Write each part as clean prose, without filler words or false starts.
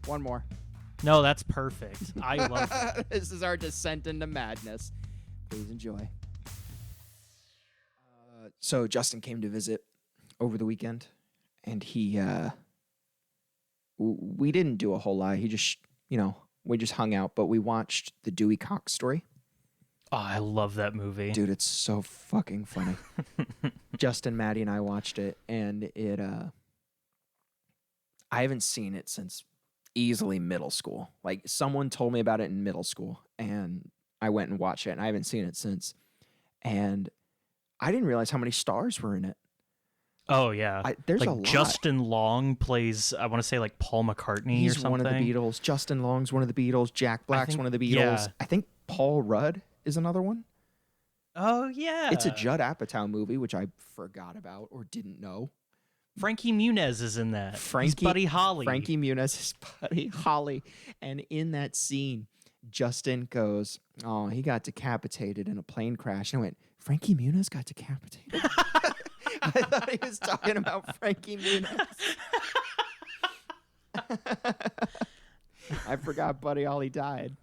One more. No, that's perfect. I love that. This is our descent into madness. Please enjoy. So Justin came to visit over the weekend, and he, we didn't do a whole lot. He just, we just hung out, but we watched the Dewey Cox story. Oh, I love that movie. Dude, it's so fucking funny. Justin, Maddie, and I watched it, and I haven't seen it since easily middle school. Like, someone told me about it in middle school, and I went and watched it, and I haven't seen it since. And I didn't realize how many stars were in it. Oh, yeah. There's like a lot. Justin Long plays, I want to say, like, Paul McCartney He's or something. one of the Beatles. Justin Long's one of the Beatles. Jack Black's one of the Beatles. Yeah. I think Paul Rudd is another one. Oh, yeah. It's a Judd Apatow movie, which I forgot about or didn't know. Frankie Muniz is in that. He's Buddy Holly. Frankie Muniz is Buddy Holly. And in that scene, Justin goes, oh, he got decapitated in a plane crash. And I went, Frankie Muniz got decapitated? I thought he was talking about Frankie Muniz. I forgot Buddy Holly died.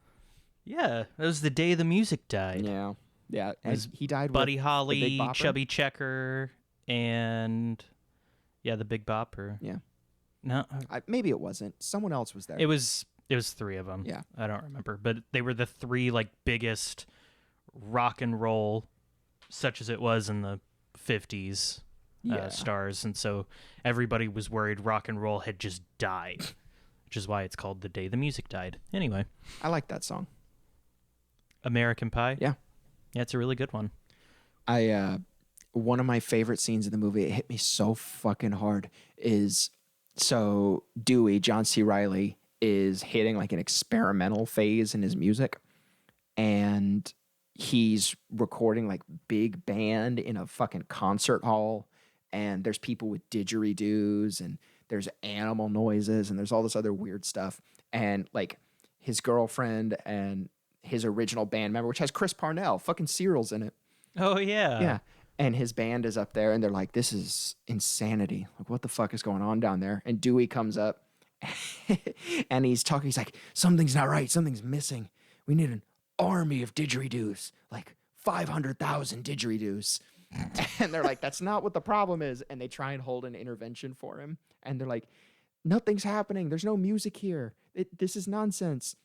Yeah, that was the day the music died. Yeah. Yeah. And he died Buddy with Holly, the Big Bopper? Chubby Checker, and the Big Bopper. Yeah. No, maybe it wasn't. Someone else was there. it was three of them. Yeah. I don't remember, but they were the three like biggest rock and roll, such as it was in the 50s, stars, and so everybody was worried rock and roll had just died, which is why it's called The Day the Music Died. Anyway, I like that song. American Pie. Yeah. Yeah, it's a really good one. One of my favorite scenes in the movie, it hit me so fucking hard, is so Dewey, John C. Reilly, is hitting like an experimental phase in his music, and he's recording like big band in a fucking concert hall, and there's people with didgeridoos, and there's animal noises, and there's all this other weird stuff, and like his girlfriend and his original band member, which has Chris Parnell, fucking Cyril's in it. Oh, yeah. Yeah. And his band is up there, and they're like, this is insanity. Like, what the fuck is going on down there? And Dewey comes up, and he's talking. He's like, something's not right. Something's missing. We need an army of didgeridoos, like 500,000 didgeridoos. And they're like, that's not what the problem is. And they try and hold an intervention for him. And they're like, nothing's happening. There's no music here. This is nonsense.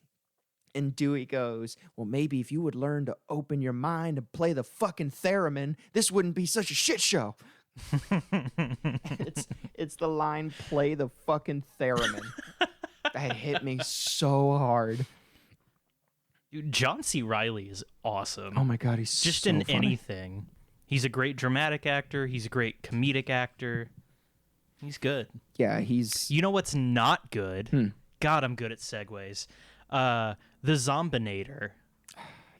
And Dewey goes, well, maybe if you would learn to open your mind and play the fucking theremin, this wouldn't be such a shit show. It's the line, play the fucking theremin. That hit me so hard. Dude, John C. Reilly is awesome. Oh my God, he's just so in funny. anything. He's a great dramatic actor. He's a great comedic actor. He's good. Yeah, he's... You know what's not good? God, I'm good at segues. The Zombinator.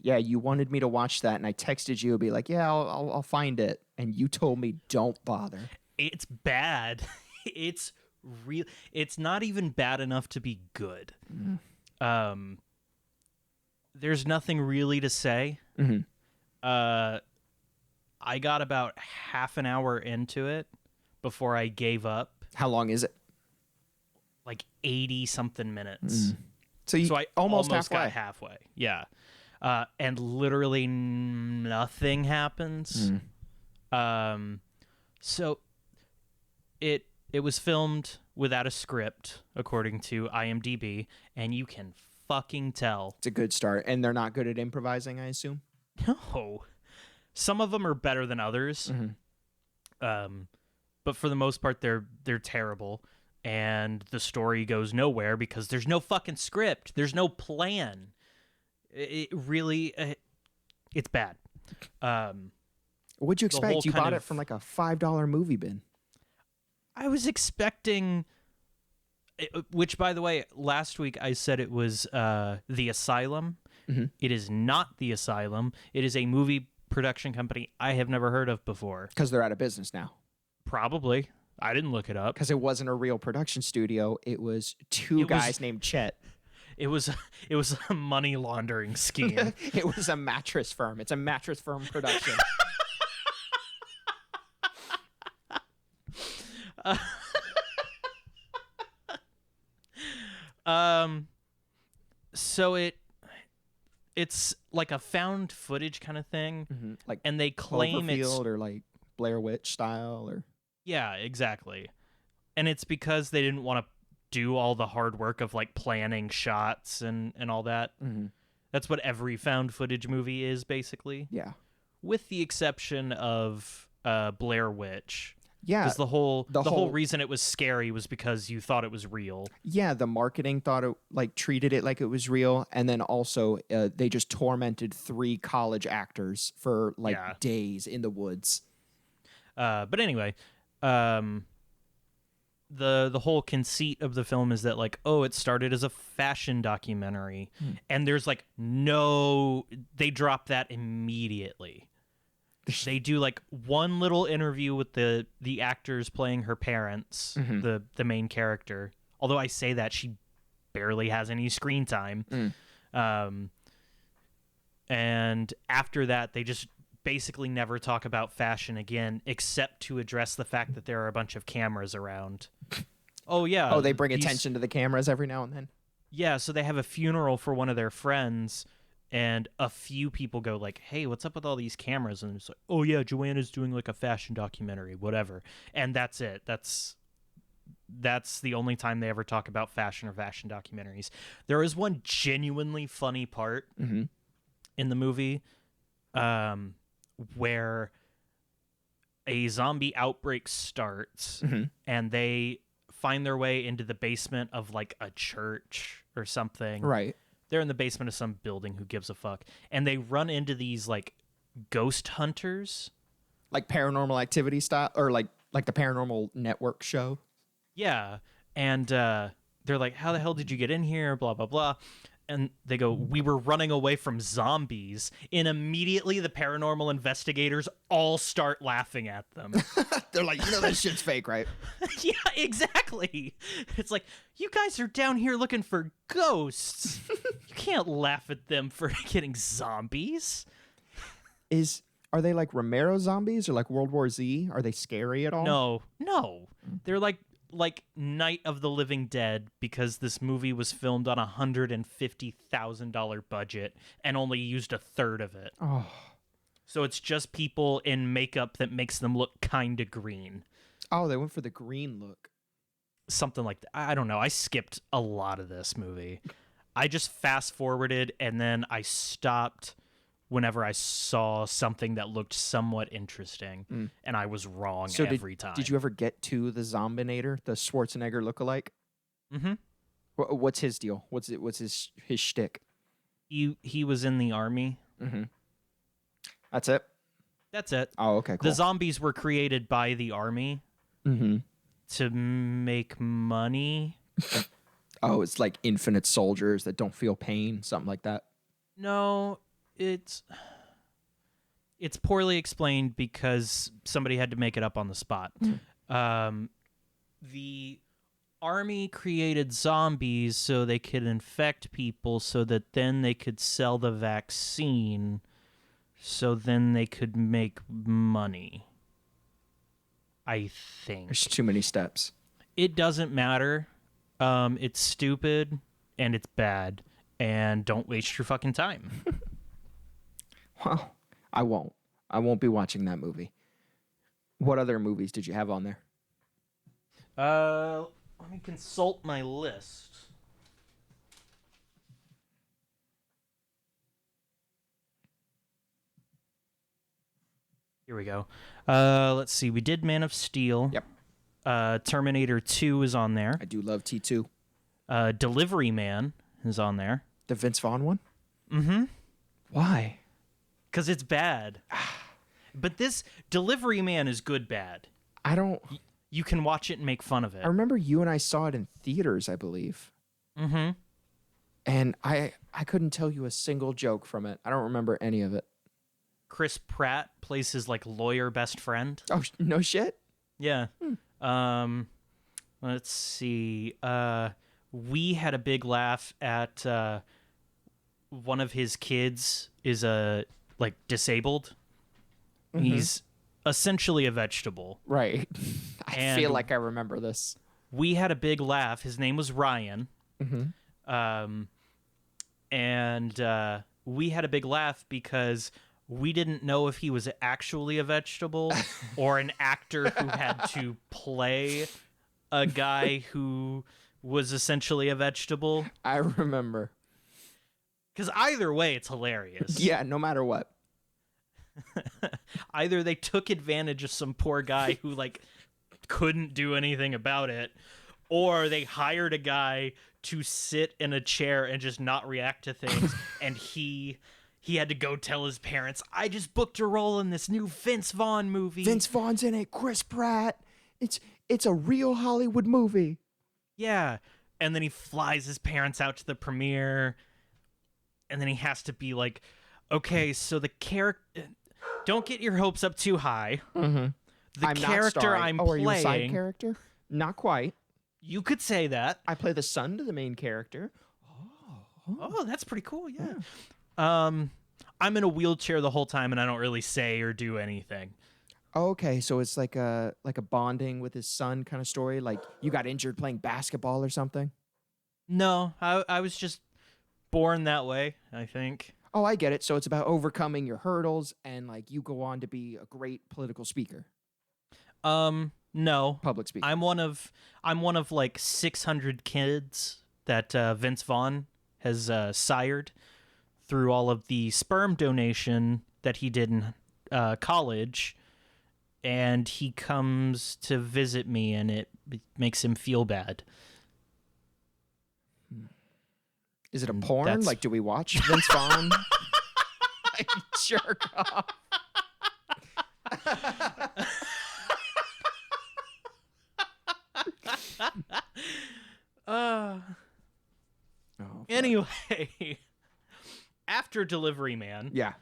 Yeah, you wanted me to watch that, and I texted you and be like, yeah, I'll find it. And you told me, don't bother. It's bad. It's real. It's not even bad enough to be good. There's nothing really to say. Mm-hmm. I got about half an hour into it before I gave up. How long is it? Like 80-something minutes. So I almost got halfway. Yeah. And literally nothing happens. So it was filmed without a script, according to IMDb, and you can fucking tell. It's a good start. And they're not good at improvising, I assume? No. Some of them are better than others. But for the most part, they're terrible. And the story goes nowhere because there's no fucking script. There's no plan. It really, it's bad. What'd you expect? You bought it from like a $5 movie bin. I was expecting, which by the way, last week I said it was The Asylum. It is not The Asylum. It is a movie production company I have never heard of before. Because they're out of business now. Probably. I didn't look it up. Because it wasn't a real production studio. It was two guys named Chet. It was a money laundering scheme. It was a mattress firm. It's a mattress firm production. So it's like a found footage kind of thing, Like and they claim it's Cloverfield or like Blair Witch style or yeah, exactly. And it's because they didn't want to do all the hard work of like planning shots and all that. That's what every found footage movie is basically, yeah. with the exception of Blair Witch. Yeah. Because the whole whole reason it was scary was because you thought it was real. Yeah, the marketing thought it like treated it like it was real, and then also they just tormented 3 college actors for like days in the woods. But anyway, the whole conceit of the film is that like, oh, it started as a fashion documentary, and there's like they drop that immediately. They do like one little interview with the actors playing her parents, the main character. Although I say that, she barely has any screen time. And after that, they just basically never talk about fashion again, except to address the fact that there are a bunch of cameras around. Oh yeah. Oh, they bring attention to the cameras every now and then. Yeah, so they have a funeral for one of their friends, and a few people go like, hey, what's up with all these cameras? And it's like, oh yeah, Joanna's doing like a fashion documentary, whatever. And that's it. That's the only time they ever talk about fashion or fashion documentaries. There is one genuinely funny part in the movie where a zombie outbreak starts and they find their way into the basement of like a church or something. Right. They're in the basement of some building. Who gives a fuck? And they run into these like ghost hunters, like Paranormal Activity style, or like the Paranormal Network show. Yeah, and they're like, "How the hell did you get in here?" Blah blah blah. And they go, "We were running away from zombies." And immediately, the paranormal investigators all start laughing at them. They're like, that shit's fake, right? Yeah, exactly. It's like, you guys are down here looking for ghosts. You can't laugh at them for getting zombies. Are they like Romero zombies or like World War Z? Are they scary at all? No. They're like Night of the Living Dead, because this movie was filmed on $150,000 budget and only used a third of it. Oh. So it's just people in makeup that makes them look kind of green. Oh, they went for the green look. Something like that. I don't know. I skipped a lot of this movie. I just fast forwarded, and then I stopped whenever I saw something that looked somewhat interesting, and I was wrong every time. Did you ever get to the Zombinator, the Schwarzenegger lookalike? Mm-hmm. What's his deal? What's his shtick? He was in the army. Mm-hmm. That's it? That's it. Oh, okay, cool. The zombies were created by the army to make money. Oh, it's like infinite soldiers that don't feel pain, something like that. No, it's poorly explained because somebody had to make it up on the spot. The army created zombies so they could infect people, so that then they could sell the vaccine, so then they could make money. I think. There's too many steps. It doesn't matter. It's stupid and it's bad, and don't waste your fucking time. Well, I won't. I won't be watching that movie. What other movies did you have on there? Let me consult my list. Here we go. Let's see. We did Man of Steel. Yep. Terminator 2 is on there. I do love T2. Delivery Man is on there. The Vince Vaughn one? Mm-hmm. Why? Because it's bad. But this Delivery Man is good bad. I don't... You can watch it and make fun of it. I remember you and I saw it in theaters, I believe. Mm-hmm. And I couldn't tell you a single joke from it. I don't remember any of it. Chris Pratt plays his like lawyer best friend. Oh, no shit? Yeah. Let's see. We had a big laugh at one of his kids is like disabled. Mm-hmm. He's essentially a vegetable. Right. I feel like I remember this. We had a big laugh. His name was Ryan. Um, and we had a big laugh because we didn't know if he was actually a vegetable or an actor who had to play a guy who was essentially a vegetable. I remember. Because either way, it's hilarious. Yeah, no matter what. Either they took advantage of some poor guy who like couldn't do anything about it, or they hired a guy to sit in a chair and just not react to things, and he had to go tell his parents, I just booked a role in this new Vince Vaughn movie. Vince Vaughn's in it, Chris Pratt. It's a real Hollywood movie. Yeah. And then he flies his parents out to the premiere, and then he has to be like, okay, so the character, don't get your hopes up too high. Mm-hmm. The character I'm playing. Are you a side character? Not quite. You could say that. I play the son to the main character. Oh, that's pretty cool. Yeah. I'm in a wheelchair the whole time, and I don't really say or do anything. Okay, so it's like a bonding with his son kind of story. Like you got injured playing basketball or something. No, I was just born that way, I think. Oh, I get it. So it's about overcoming your hurdles, and like you go on to be a great political speaker. No. Public speaker. I'm one of like 600 kids that Vince Vaughn has sired through all of the sperm donation that he did in college, and he comes to visit me, and it makes him feel bad. Is it a porn? Like, do we watch Vince Vaughn? Like, jerk off. Anyway, after Delivery Man, yeah,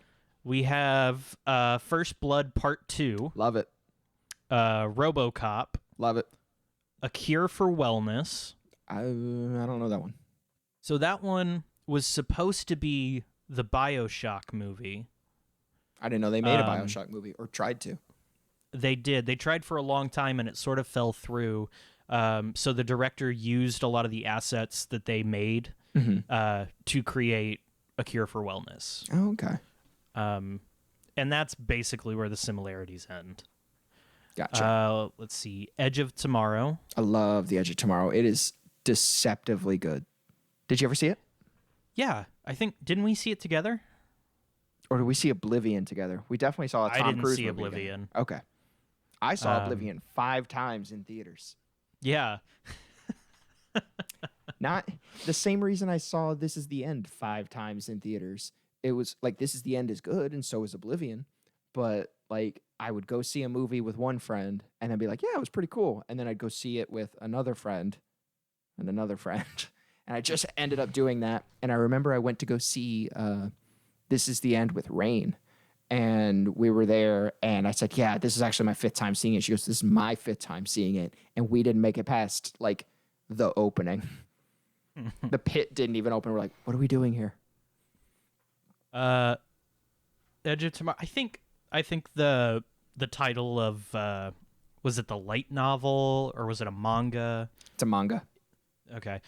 we have First Blood Part 2. Love it. RoboCop. Love it. A Cure for Wellness. I don't know that one. So that one was supposed to be the BioShock movie. I didn't know they made a BioShock movie, or tried to. They did. They tried for a long time, and it sort of fell through. So the director used a lot of the assets that they made to create A Cure for Wellness. Oh, okay. And that's basically where the similarities end. Gotcha. Let's see. Edge of Tomorrow. I love The Edge of Tomorrow. It is deceptively good. Did you ever see it? Yeah. I think, didn't we see it together? Or did we see Oblivion together? We definitely saw a Tom I didn't Cruise see movie Oblivion. together. Okay. I saw Oblivion 5 times in theaters. Yeah. Not the same reason I saw This Is the End 5 times in theaters. It was like, This Is the End is good, and so is Oblivion. But like, I would go see a movie with one friend and then be like, yeah, it was pretty cool. And then I'd go see it with another friend and another friend. And I just ended up doing that. And I remember I went to go see This Is the End with Rain. And we were there, and I said, yeah, this is actually my 5th time seeing it. She goes, this is my 5th time seeing it. And we didn't make it past, like, the opening. The pit didn't even open. We're like, what are we doing here? Edge of Tomorrow. I think the title of, was it the light novel, or was it a manga? It's a manga. Okay.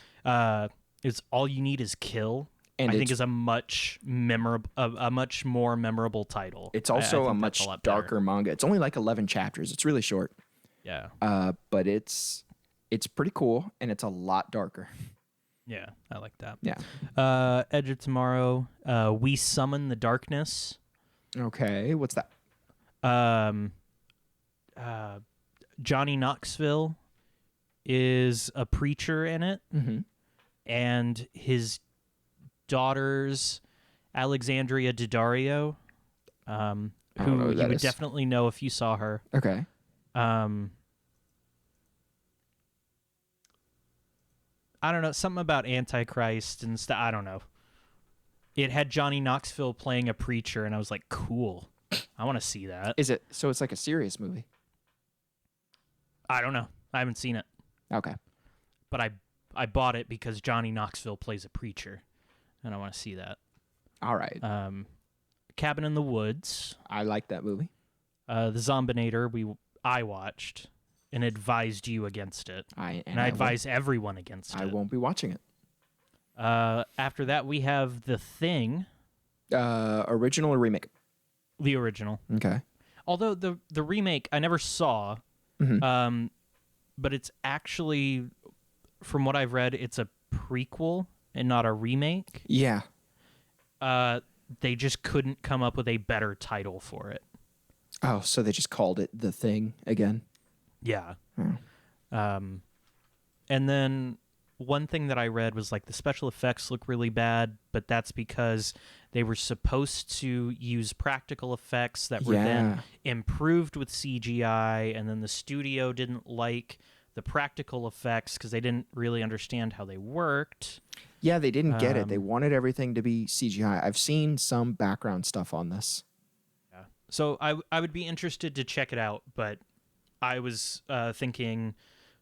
It's All You Need Is Kill. And I think is a much more memorable title. It's also a much darker better. manga. It's only like 11 chapters. It's really short. Yeah. But it's pretty cool, and it's a lot darker. Yeah, I like that. Yeah. Edge of Tomorrow. We Summon the Darkness. Okay, what's that? Johnny Knoxville is a preacher in it, and his daughter's Alexandria Daddario, who you would definitely know if you saw her. Okay. I don't know, something about Antichrist and stuff. I don't know. It had Johnny Knoxville playing a preacher, and I was like, cool. I want to see that. Is it so? It's like a serious movie. I don't know. I haven't seen it. Okay. But I bought it because Johnny Knoxville plays a preacher, and I want to see that. All right. Cabin in the Woods. I like that movie. The Zombinator I watched and advised you against it. I advise everyone against it. I won't be watching it. After that, we have The Thing, Original or remake? the original. Okay. Although the remake I never saw, but it's actually, from what I've read, it's a prequel and not a remake. Yeah. They just couldn't come up with a better title for it. Oh, so they just called it The Thing again? Yeah. Hmm. And then one thing that I read was like the special effects look really bad, but that's because they were supposed to use practical effects that were then improved with CGI, and then the studio didn't like the practical effects because they didn't really understand how they worked. Yeah, they didn't get it. They wanted everything to be CGI. I've seen some background stuff on this. Yeah. So I would be interested to check it out, but I was thinking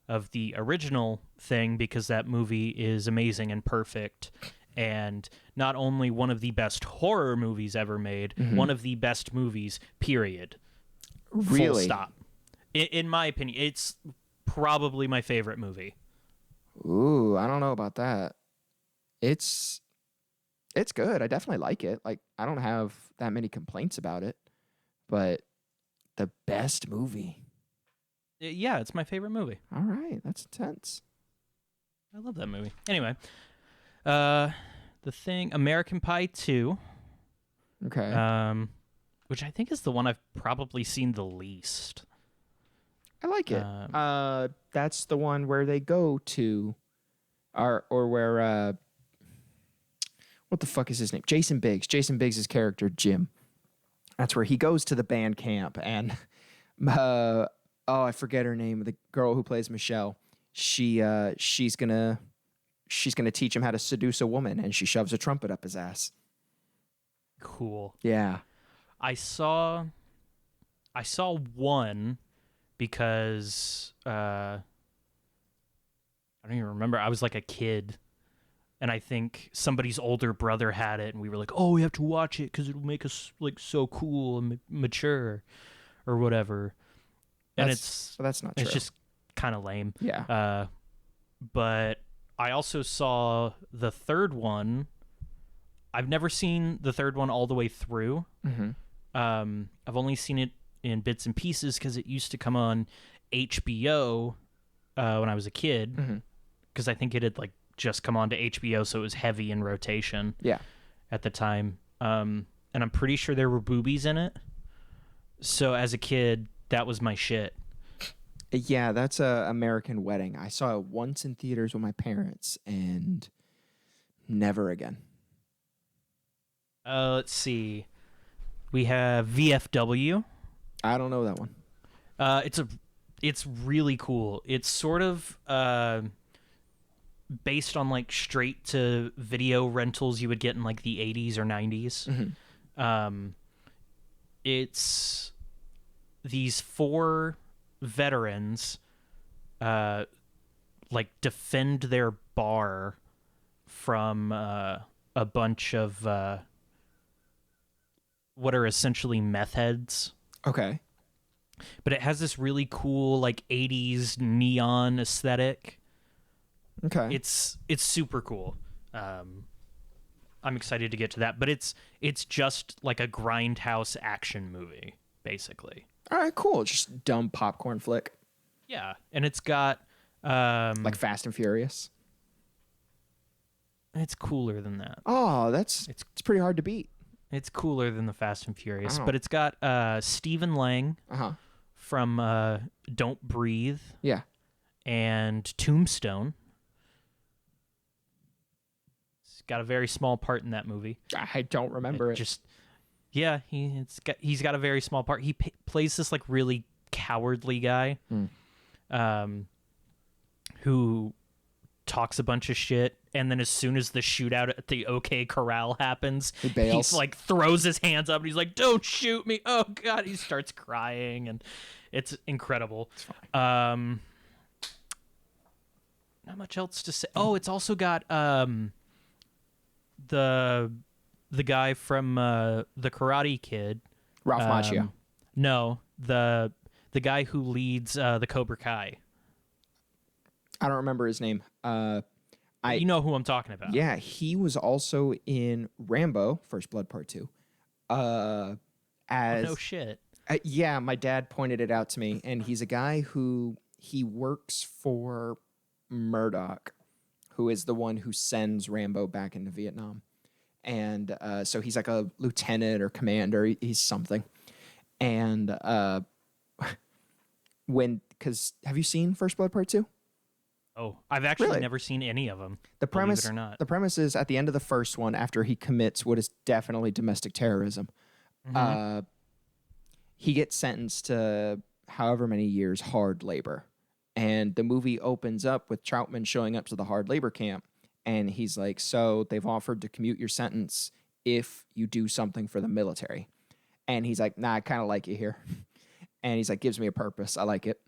of the original Thing because that movie is amazing and perfect, and not only one of the best horror movies ever made, one of the best movies, period. Really? Full stop. In my opinion, it's probably my favorite movie. Ooh, I don't know about that. It's good. I definitely like it. Like, I don't have that many complaints about it, but the best movie. Yeah, it's my favorite movie. All right, that's intense. I love that movie. Anyway, The Thing, American Pie 2. Okay. Which I think is the one I've probably seen the least. I like it. That's the one where they go to, or where what the fuck is his name? Jason Biggs. Jason Biggs' character Jim. That's where he goes to the band camp, and I forget her name. The girl who plays Michelle. She's gonna teach him how to seduce a woman, and she shoves a trumpet up his ass. Cool. Yeah. I saw one because I don't even remember. I was like a kid, and I think somebody's older brother had it, and we were like, "Oh, we have to watch it because it'll make us like so cool and mature, or whatever." And that's not true. It's just kind of lame. Yeah. But I also saw the third one. I've never seen the third one all the way through. Mm-hmm. I've only seen it in bits and pieces because it used to come on HBO when I was a kid. Because I think it had like just come on to HBO, so it was heavy in rotation. Yeah. At the time, and I'm pretty sure there were boobies in it. So as a kid, that was my shit. Yeah, that's a American Wedding. I saw it once in theaters with my parents, and never again. Let's see. We have VFW. I don't know that one. It's really cool. It's sort of based on like straight to video rentals you would get in like the 80s or 90s. It's these 4 veterans like defend their bar from a bunch of what are essentially meth heads. Okay. But it has this really cool like 80s neon aesthetic. Okay. It's super cool. I'm excited to get to that, but it's just like a grindhouse action movie basically. All right, cool. Just dumb popcorn flick. Yeah, and it's got like Fast and Furious. It's cooler than that. Oh, it's pretty hard to beat. It's cooler than the Fast and Furious, but it's got Stephen Lang from Don't Breathe. Yeah. And Tombstone. He's got a very small part in that movie. I don't remember it. Just yeah, he's got a very small part. He plays this like really cowardly guy, who talks a bunch of shit, and then as soon as the shootout at the OK Corral happens, he's like throws his hands up and he's like, "Don't shoot me!" Oh God, he starts crying, and it's incredible. It's fine. Not much else to say. Oh, it's also got the guy from the Karate Kid, Ralph Macchio. No, the guy who leads the Cobra Kai. I don't remember his name. I You know who I'm talking about. Yeah, he was also in Rambo: First Blood Part 2. Uh, Oh, no as shit. Yeah, my dad pointed it out to me, and he's a guy who he works for Murdoch, who is the one who sends Rambo back into Vietnam. And so he's like a lieutenant or commander. He's something. And because have you seen First Blood Part 2? Oh, I've actually Really? never seen any of them. The premise, believe it or not. the premise is at the end of the first one, after he commits what is definitely domestic terrorism, Mhm. he gets sentenced to however many years hard labor. And the movie opens up with Troutman showing up to the hard labor camp. And he's like, so they've offered to commute your sentence if you do something for the military. And he's like, nah, I kind of like you here. And he's like, gives me a purpose. I like it.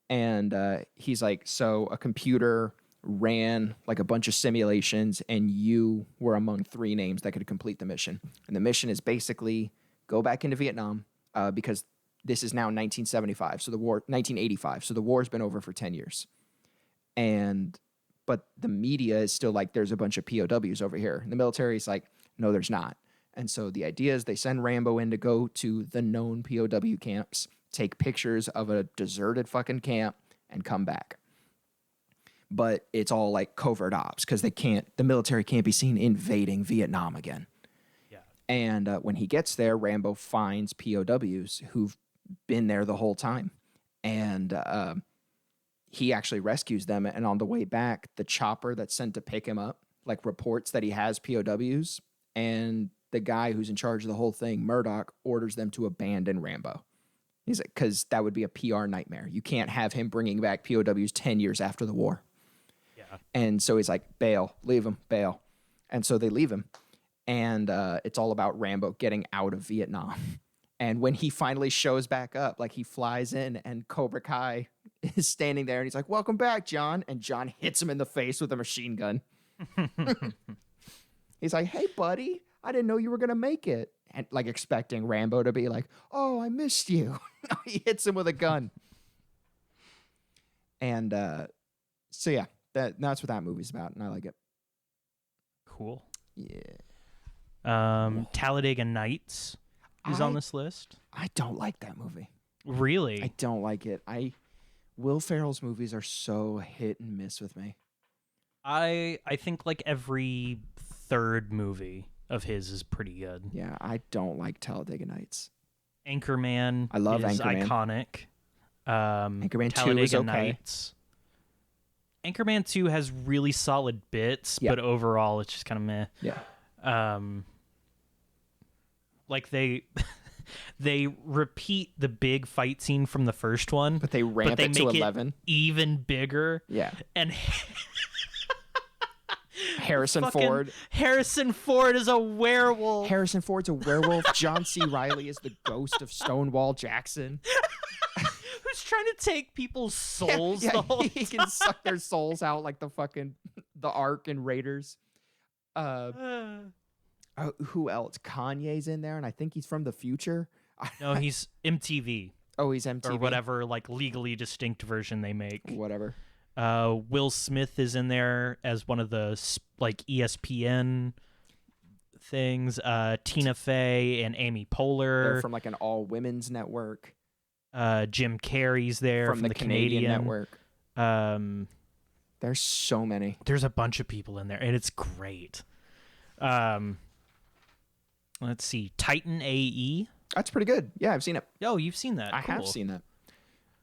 And he's like, so a computer ran like a bunch of simulations, and you were among 3 names that could complete the mission. And the mission is basically go back into Vietnam because this is now 1975, so the war 1985, so the war's been over for 10 years. And but the media is still like there's a bunch of POWs over here. And the military is like, no, there's not. And so the idea is they send Rambo in to go to the known POW camps, take pictures of a deserted fucking camp, and come back. But it's all like covert ops because the military can't be seen invading Vietnam again. Yeah. And when he gets there, Rambo finds POWs who've been there the whole time. And he actually rescues them. And on the way back, the chopper that's sent to pick him up, like, reports that he has POWs. And the guy who's in charge of the whole thing, Murdoch, orders them to abandon Rambo. He's like, because that would be a PR nightmare. You can't have him bringing back POWs 10 years after the war. Yeah. And so he's like, bail, leave him, bail. And so they leave him. And it's all about Rambo getting out of Vietnam. And when he finally shows back up, like, he flies in and Cobra Kai is standing there and he's like, welcome back, John. And John hits him in the face with a machine gun. He's like, hey, buddy, I didn't know you were going to make it. And like expecting Rambo to be like, oh, I missed you. He hits him with a gun. And so, yeah, that's what that movie's about. And I like it. Cool. Yeah. Talladega Nights is on this list. I don't like that movie. Really? I don't like it. Will Ferrell's movies are so hit and miss with me. I think like every third movie of his is pretty good. Yeah, I don't like Talladega Nights. Anchorman I love is Anchorman. Iconic. Anchorman 2 Talladega is okay. Nights. Anchorman 2 has really solid bits, Yeah. but overall it's just kind of meh. Yeah. Like they repeat the big fight scene from the first one, But they ramp it to make 11. it even bigger. Yeah. And Harrison fucking Ford. Harrison Ford is a werewolf. Harrison Ford's a werewolf. John C. Reilly is the ghost of Stonewall Jackson. Who's trying to take people's souls Yeah, the whole he time. can suck their souls out like the Ark and Raiders. Who else? Kanye's in there, and I think he's from the future. No, he's MTV Oh, he's MTV or whatever, like legally distinct version they make. Whatever. Will Smith is in there as one of the like ESPN things. Tina Fey and Amy They're Poehler. from like an all women's network. Jim Carrey's there From the Canadian network. Um, There's so many. there's a bunch of people in there, and it's great. Let's see, Titan AE. That's pretty good. Yeah, I've seen it. Oh, you've seen that? I Cool. have seen that.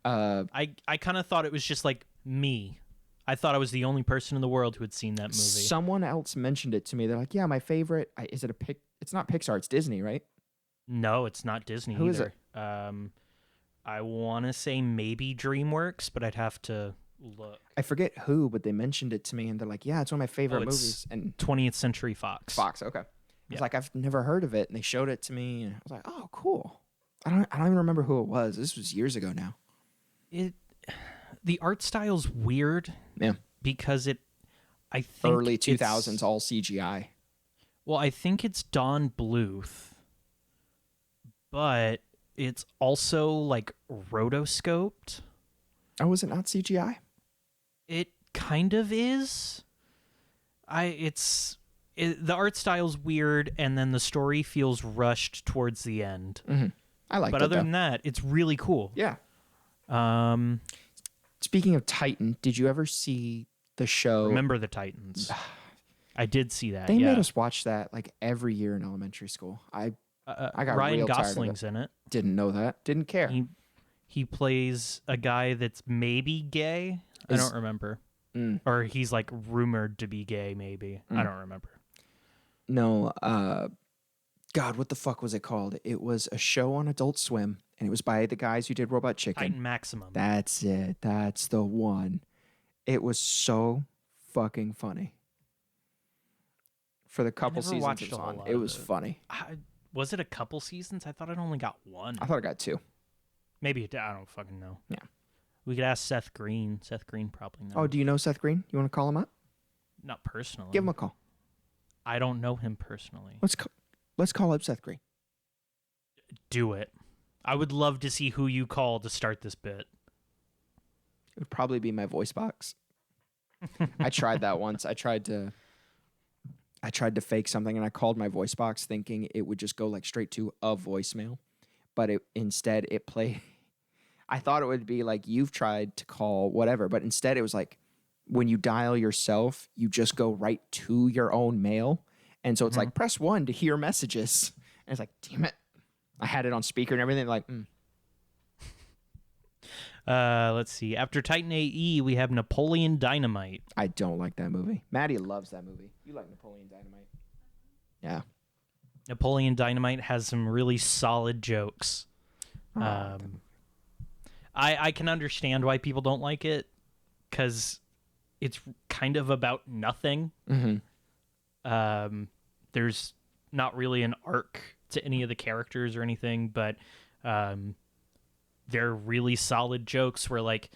I kind of thought it was just like me. I thought I was the only person in the world who had seen that movie. Someone else mentioned it to me. They're like, "Yeah, my favorite." Is it a pic? It's not Pixar. It's Disney, right? No, it's not Disney Who is either. I want to say maybe DreamWorks, but I'd have to look. I forget who, but they mentioned it to me, and they're like, "Yeah, it's one of my favorite it's movies." And 20th Century Fox. Fox, okay. I was Yeah. like, I've never heard of it, and they showed it to me, and I was like, "Oh, cool." I don't even remember who it was. This was years ago now. The art style's weird. Yeah. Because I think Early it's- 2000s, all CGI. Well, I think it's Don Bluth, but it's also like rotoscoped. Oh, was it not CGI? It kind of is. The art style's weird, and then the story feels rushed towards the end. Mm-hmm. I like it, but other though. than that, it's really cool. Yeah. Um, Speaking of Titan, did you ever see the show? Remember the Titans? I did see that. They yeah. made us watch that like every year in elementary school. I got Ryan real tired of Gosling's it. in it. Didn't know that. Didn't care. He plays a guy that's maybe gay. I don't remember. Or he's like rumored to be gay, maybe. I don't remember. No, God, what the fuck was it called? It was a show on Adult Swim, and it was by the guys who did Robot Chicken. Titan Maximum. That's it. That's the one. It was so fucking funny. For the couple seasons it was on, it was funny. Was it a couple seasons? I thought it only got one. I thought I got 2. Maybe I don't fucking know. Yeah. We could ask Seth Green. Seth Green probably knows. Oh, do you know Seth Green? You want to call him up? Not personally. Give him a call. I don't know him personally. Let's call up Seth Green. Do it. I would love to see who you call to start this bit. It would probably be my voice box. I tried that once. I tried to fake something, and I called my voice box thinking it would just go like straight to a voicemail, but instead it played. I thought it would be like you've tried to call whatever, but instead it was like when you dial yourself, you just go right to your own mail. And so it's like, press 1 to hear messages. And it's like, damn it. I had it on speaker and everything. Like, Let's see. After Titan AE, we have Napoleon Dynamite. I don't like that movie. Maddie loves that movie. You like Napoleon Dynamite? Yeah. Napoleon Dynamite has some really solid jokes. I can understand why people don't like it, because it's kind of about nothing. There's not really an arc to any of the characters or anything, but they're really solid jokes where, like,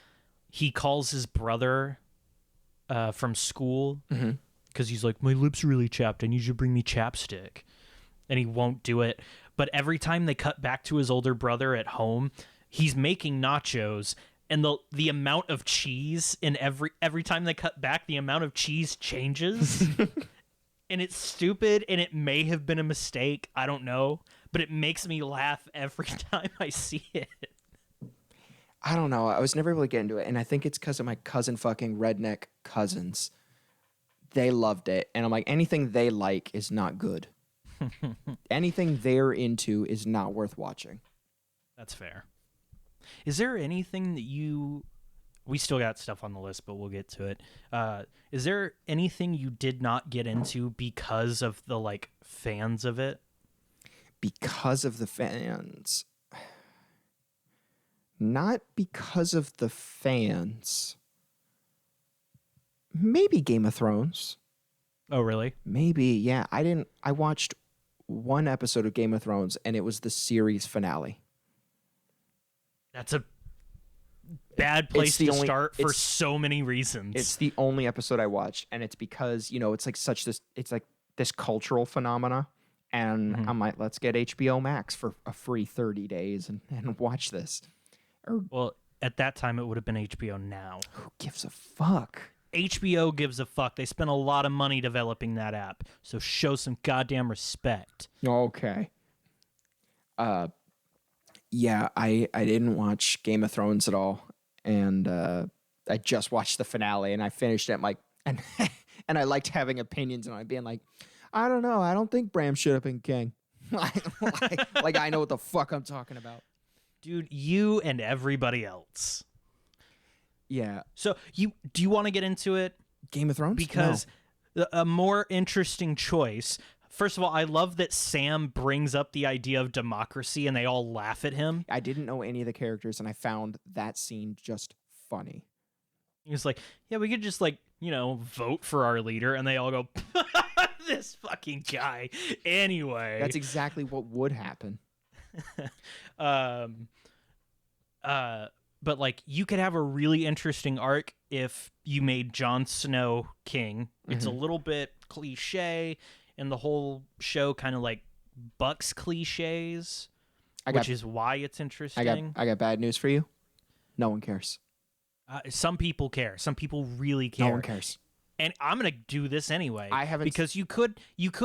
he calls his brother from school because he's like, my lips are really chapped. I need you to bring me chapstick. And he won't do it. But every time they cut back to his older brother at home, he's making nachos, and the amount of cheese in every time they cut back, the amount of cheese changes. And it's stupid, and it may have been a mistake. I don't know. But it makes me laugh every time I see it. I don't know. I was never able to get into it. And I think it's because of my cousin fucking redneck cousins. They loved it. And I'm like, anything they like is not good. Anything they're into is not worth watching. That's fair. Is there anything that we still got stuff on the list, but we'll get to it. Is there anything you did not get into because of the, like, fans of it? Because of the fans. Not because of the fans. Maybe Game of Thrones. Oh, really? Maybe, yeah. I watched one episode of Game of Thrones, and it was the series finale. That's a bad place to start for so many reasons. It's the only episode I watched, and it's because, it's like it's like this cultural phenomena, and I'm like, let's get HBO Max for a free 30 days and watch this. Well, at that time, it would have been HBO Now. Who gives a fuck? HBO gives a fuck. They spent a lot of money developing that app, so show some goddamn respect. Okay. Yeah, I didn't watch Game of Thrones at all, and I just watched the finale, and I finished it. I'm like, and I liked having opinions, and I being like, I don't know, I don't think Bram should have been king. like I know what the fuck I'm talking about, dude. You and everybody else. Yeah. So do you want to get into it? Game of Thrones? Because a more interesting choice. First of all, I love that Sam brings up the idea of democracy and they all laugh at him. I didn't know any of the characters, and I found that scene just funny. He's like, yeah, we could just, like, vote for our leader, and they all go, this fucking guy. Anyway. That's exactly what would happen. But, like, you could have a really interesting arc if you made Jon Snow king. It's a little bit cliche, and the whole show kind of, like, bucks cliches, which is why it's interesting. I got bad news for you. No one cares. Some people care. Some people really care. No one cares. and I'm gonna do this anyway. I haven't because you could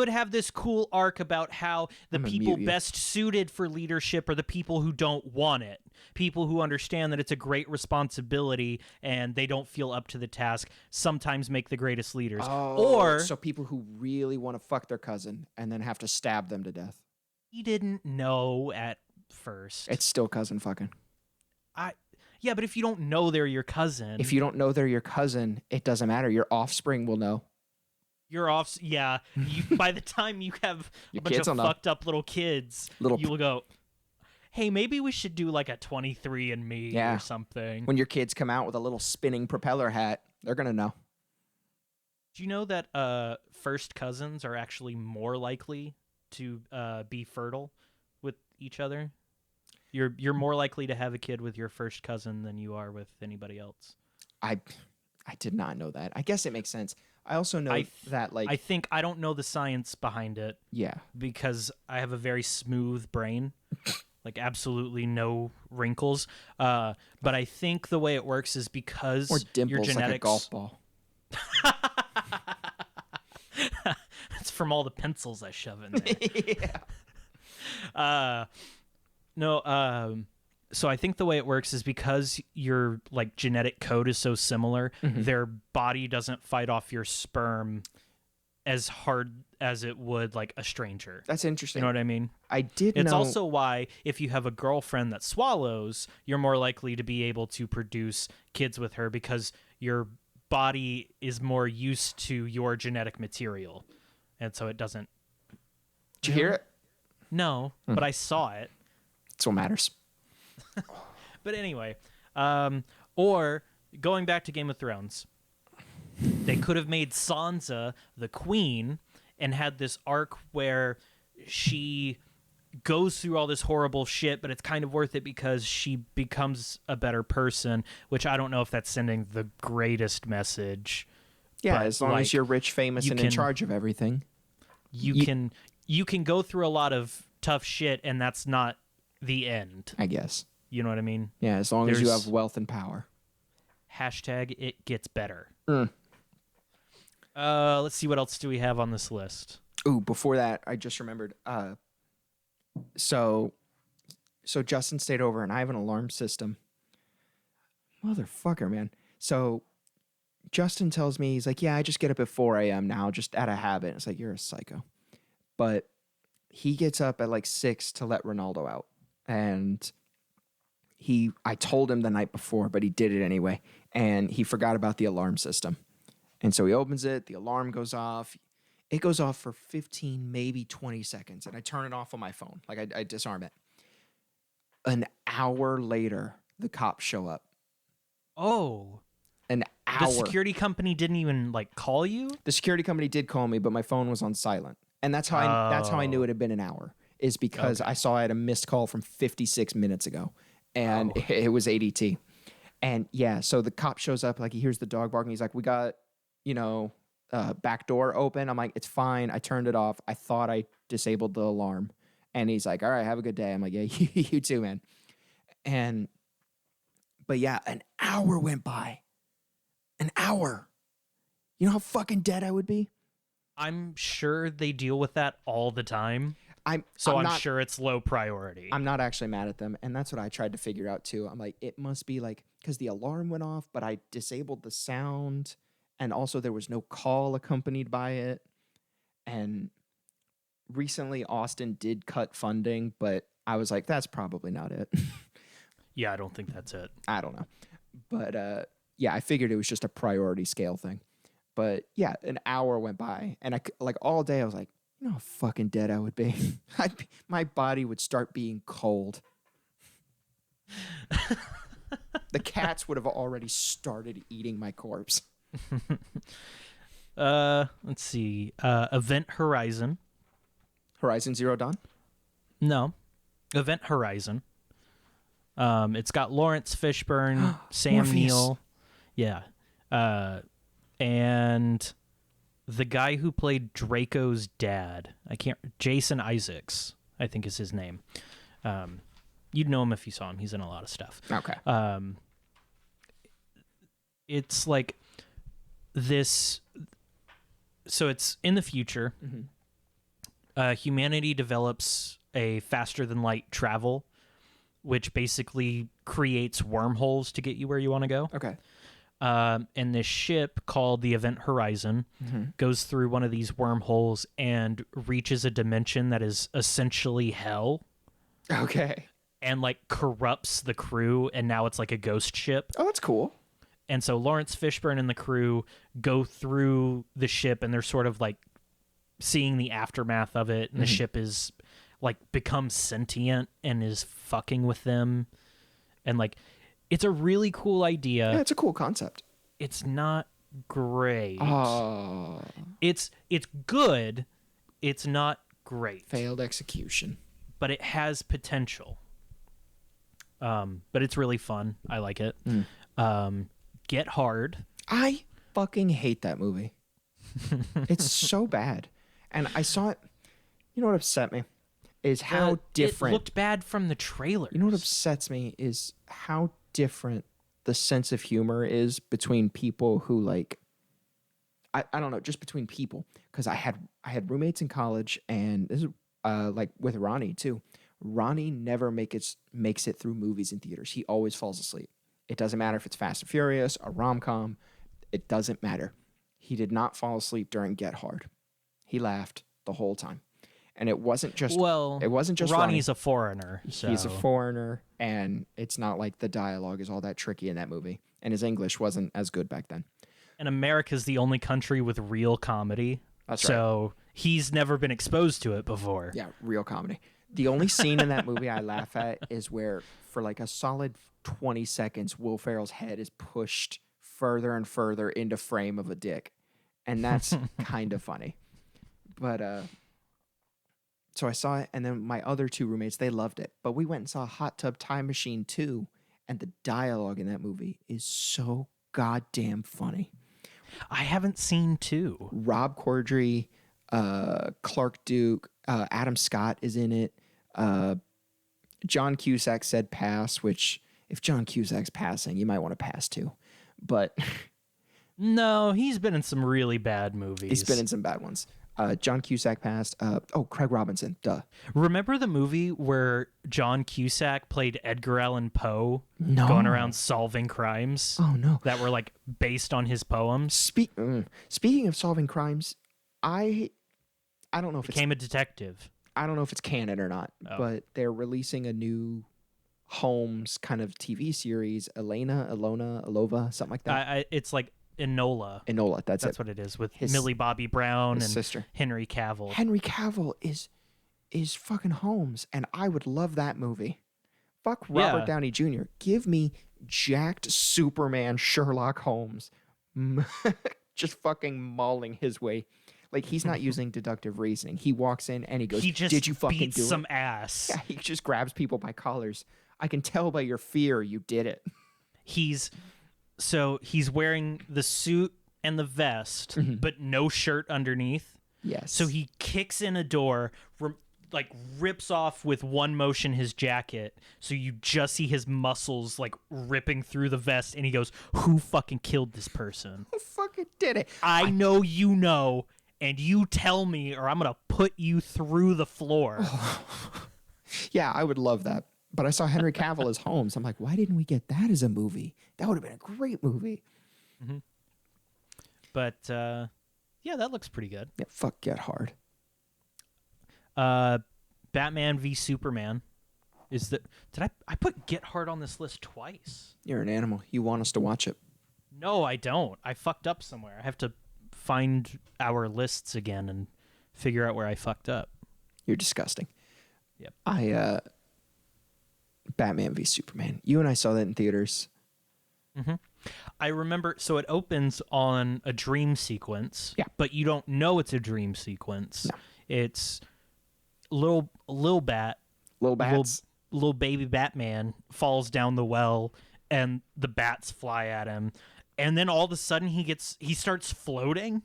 have this cool arc about how the I'm gonna people mute you. best suited for leadership are the people who don't want it, people who understand that it's a great responsibility and they don't feel up to the task. Sometimes make the greatest leaders, or so people who really want to fuck their cousin and then have to stab them to death. he didn't know at first. It's still cousin fucking. Yeah, but if you don't know they're your cousin, If you don't know they're your cousin, it doesn't matter. Your offspring will know. you're off. Yeah, by the time you have a Your bunch kids of will know. fucked up little kids, you will go, hey, maybe we should do like a 23andMe Yeah. or something. When your kids come out with a little spinning propeller hat, they're gonna know. Do you know that first cousins are actually more likely to be fertile with each other? You're more likely to have a kid with your first cousin than you are with anybody else. I did not know that. I guess it makes sense. I also know that like I don't know the science behind it yeah. because I have a very smooth brain, like absolutely no wrinkles. But I think the way it works is because Or your dimples genetics. like a golf ball. It's from all the pencils I shove in there. Yeah. So I think the way it works is because your like genetic code is so similar, their body doesn't fight off your sperm as hard as it would like a stranger. That's interesting. You know what I mean? I did know. It's also why if you have a girlfriend that swallows, you're more likely to be able to produce kids with her because your body is more used to your genetic material. And so it doesn't. Did you hear it? No, but I saw it. That's what matters. But anyway, or going back to Game of Thrones, they could have made Sansa the queen and had this arc where she goes through all this horrible shit, but it's kind of worth it because she becomes a better person, which I don't know if that's sending the greatest message. Yeah, but, as long as you're rich, famous, and in charge of everything. You can go through a lot of tough shit, and that's not the end. I guess. You know what I mean? Yeah, as long as you There's- have wealth and power. Hashtag it gets better. Mm. Let's see, what else do we have on this list? Ooh, before that, I just remembered. So Justin stayed over, and I have an alarm system. Motherfucker, man. So Justin tells me, he's like, yeah, I just get up at 4 a.m. now, just out of habit. It's like, you're a psycho. But he gets up at like 6 to let Ronaldo out. And I told him the night before, but he did it anyway. And he forgot about the alarm system. And so he opens it, the alarm goes off. It goes off for 15, maybe 20 seconds. And I turn it off on my phone. Like I disarm it. An hour later, the cops show up. Oh. An hour. The security company didn't even like call you? The security company did call me, but my phone was on silent. And that's how I knew it had been an hour, is because I saw I had a missed call from 56 minutes ago. And it was ADT. And yeah, so the cop shows up, like he hears the dog barking. He's like, we got, back door open. I'm like, it's fine. I turned it off. I thought I disabled the alarm. And he's like, all right, have a good day. I'm like, yeah, you too, man. But yeah, an hour went by. An hour. You know how fucking dead I would be? I'm sure they deal with that all the time. I'm sure it's low priority. I'm not actually mad at them. And that's what I tried to figure out too. I'm like, it must be like, because the alarm went off, but I disabled the sound. And also there was no call accompanied by it. And recently Austin did cut funding, but I was like, that's probably not it. Yeah, I don't think that's it. I don't know. But yeah, I figured it was just a priority scale thing. But yeah, an hour went by. And all day I was like, you know how fucking dead I would be. My body would start being cold. The cats would have already started eating my corpse. Let's see. Event Horizon. Horizon Zero Dawn? No. Event Horizon. It's got Lawrence Fishburne, Sam Morpheus. Neill. Yeah. And the guy who played Draco's dad, Jason Isaacs, I think is his name. You'd know him if you saw him. He's in a lot of stuff. Okay. It's like So it's in the future. Humanity develops a faster than light travel, which basically creates wormholes to get you where you want to go. Okay. And this ship called the Event Horizon goes through one of these wormholes and reaches a dimension that is essentially hell. Okay. And like corrupts the crew, and now it's like a ghost ship. Oh, that's cool. And so Lawrence Fishburne and the crew go through the ship, and they're sort of like seeing the aftermath of it, and the ship is like becomes sentient and is fucking with them. And like, it's a really cool idea. Yeah, it's a cool concept. It's not great. Oh. It's good. It's not great. Failed execution. But it has potential. But it's really fun. I like it. Get Hard. I fucking hate that movie. It's so bad. And I saw it. You know what upset me? Is how different. It looked bad from the trailer. You know what upsets me is how different the sense of humor is between people who like. I don't know, just between people. Because I had roommates in college, and this is like with Ronnie too. Ronnie never makes it through movies in theaters. He always falls asleep. It doesn't matter if it's Fast and Furious, a rom-com. It doesn't matter. He did not fall asleep during Get Hard. He laughed the whole time. And it wasn't just Ronnie's Ronnie. a foreigner. So. He's a foreigner, and it's not like the dialogue is all that tricky in that movie. And his English wasn't as good back then. And America's the only country with real comedy. That's right. So he's never been exposed to it before. Yeah, real comedy. The only scene in that movie I laugh at is where, for like a solid 20 seconds, Will Ferrell's head is pushed further and further into frame of a dick. And that's kind of funny. But, so I saw it, and then my other two roommates, they loved it. But we went and saw Hot Tub Time Machine 2, and the dialogue in that movie is so goddamn funny. I haven't seen 2. Rob Corddry, Clark Duke, Adam Scott is in it. John Cusack said pass, which if John Cusack's passing, you might want to pass too. But no, he's been in some really bad movies. He's been in some bad ones. John Cusack passed. Craig Robinson. Duh. Remember the movie where John Cusack played Edgar Allan Poe, No. going around solving crimes? Oh no. That were like based on his poems. Speaking of solving crimes, I don't know if Became a detective. I don't know if it's canon or not, but they're releasing a new Holmes kind of TV series, Alova, something like that. It's like Enola. That's it. That's what it is, with Millie Bobby Brown and sister. Henry Cavill. Henry Cavill is fucking Holmes, and I would love that movie. Fuck Robert Downey Jr. Give me jacked Superman Sherlock Holmes. Just fucking mauling his way. Like, he's not using deductive reasoning. He walks in and he goes, "Did you fucking beats do some it?" ass. Yeah, he just grabs people by collars. I can tell by your fear you did it. He's wearing the suit and the vest, but no shirt underneath. Yes. So he kicks in a door, rips off with one motion his jacket, so you just see his muscles like ripping through the vest, and he goes, "Who fucking killed this person? Who fucking did it? I know you know, and you tell me, or I'm gonna put you through the floor." Yeah, I would love that. But I saw Henry Cavill as Holmes. I'm like, why didn't we get that as a movie? That would have been a great movie. Mm-hmm. But yeah, that looks pretty good. Yeah, fuck Get Hard. Batman v Superman. Did I put Get Hard on this list twice? You're an animal. You want us to watch it. No, I don't. I fucked up somewhere. I have to find our lists again and figure out where I fucked up. You're disgusting. Yep. Batman v Superman. You and I saw that in theaters. Mm-hmm. I remember, so it opens on a dream sequence. Yeah. But you don't know it's a dream sequence. No. It's little bats. Little baby Batman falls down the well, and the bats fly at him. And then all of a sudden he starts floating.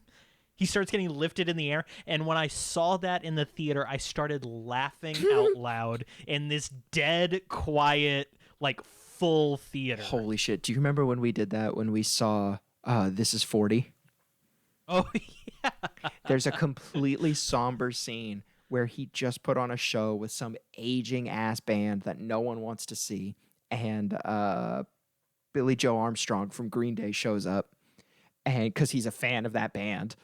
He starts getting lifted in the air. And when I saw that in the theater, I started laughing out loud in this dead, quiet, like full theater. Holy shit. Do you remember when we did that when we saw This Is 40? Oh, yeah. There's a completely somber scene where he just put on a show with some aging ass band that no one wants to see, and Billy Joe Armstrong from Green Day shows up, and because he's a fan of that band,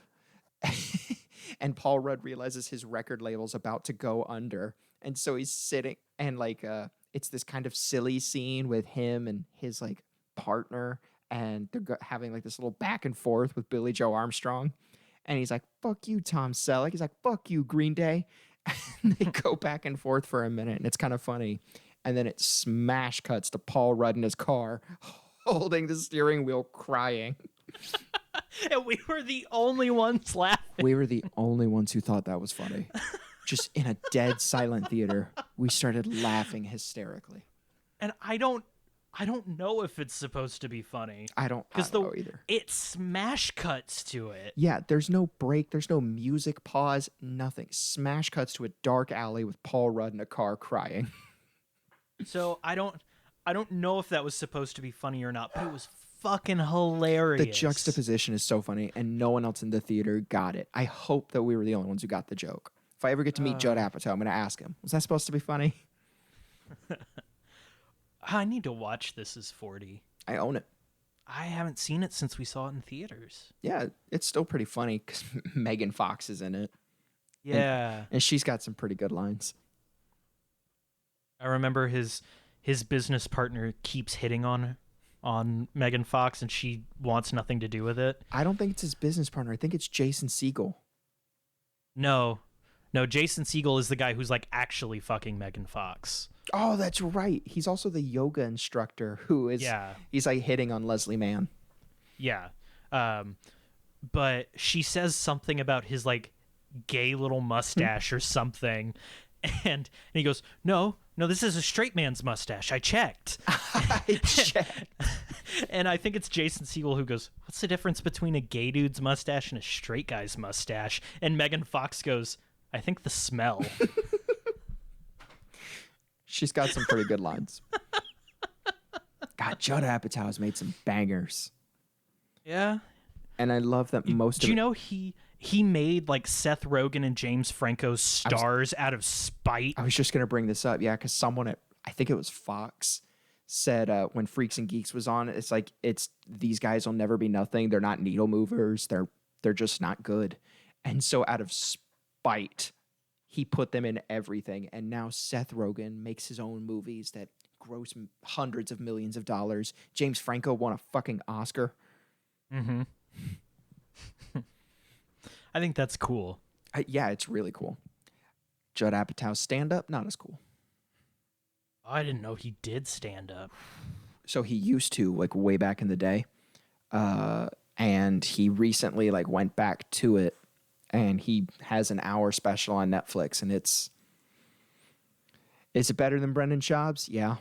and Paul Rudd realizes his record label's about to go under, and so he's sitting and it's this kind of silly scene with him and his like partner, and they're having like this little back and forth with Billy Joe Armstrong. And he's like, fuck you, Tom Selleck. He's like, fuck you, Green Day. And they go back and forth for a minute, and it's kind of funny. And then it smash cuts to Paul Rudd in his car, holding the steering wheel, crying. And we were the only ones laughing. We were the only ones who thought that was funny. Just in a dead silent theater, we started laughing hysterically. And I don't know if it's supposed to be funny. I don't know either. It smash cuts to it. Yeah, there's no break, there's no music pause, nothing. Smash cuts to a dark alley with Paul Rudd in a car crying. So I don't know if that was supposed to be funny or not, but it was fucking hilarious. The juxtaposition is so funny, and no one else in the theater got it. I hope that we were the only ones who got the joke. If I ever get to meet Judd Apatow, I'm going to ask him, was that supposed to be funny? I need to watch This Is 40. I own it. I haven't seen it since we saw it in theaters. Yeah, it's still pretty funny because Megan Fox is in it. Yeah. And she's got some pretty good lines. I remember his business partner keeps hitting on Megan Fox, and she wants nothing to do with it. I don't think it's his business partner. I think it's Jason Segel. No, Jason Segel is the guy who's like actually fucking Megan Fox. Oh, that's right. He's also the yoga instructor who is, he's like hitting on Leslie Mann. Yeah. But she says something about his like gay little mustache or something. And he goes, no, this is a straight man's mustache. I checked. I checked. And I think it's Jason Segel who goes, what's the difference between a gay dude's mustache and a straight guy's mustache? And Megan Fox goes, I think the smell. She's got some pretty good lines. God, Judd Apatow has made some bangers. Yeah. And I love that most do of you know he made like Seth Rogen and James Franco's stars out of spite? I was just going to bring this up. Yeah, because someone at, I think it was Fox, said when Freaks and Geeks was on, it's like, these guys will never be nothing. They're not needle movers. They're just not good. And so out of spite, he put them in everything. And now Seth Rogen makes his own movies that gross hundreds of millions of dollars. James Franco won a fucking Oscar. Mm-hmm. I think that's cool. Yeah, it's really cool. Judd Apatow's stand-up, not as cool. I didn't know he did stand up. So he used to, like, way back in the day. And he recently, like, went back to it. And he has an hour special on Netflix. And is it better than Brendan Schaub's? Yeah.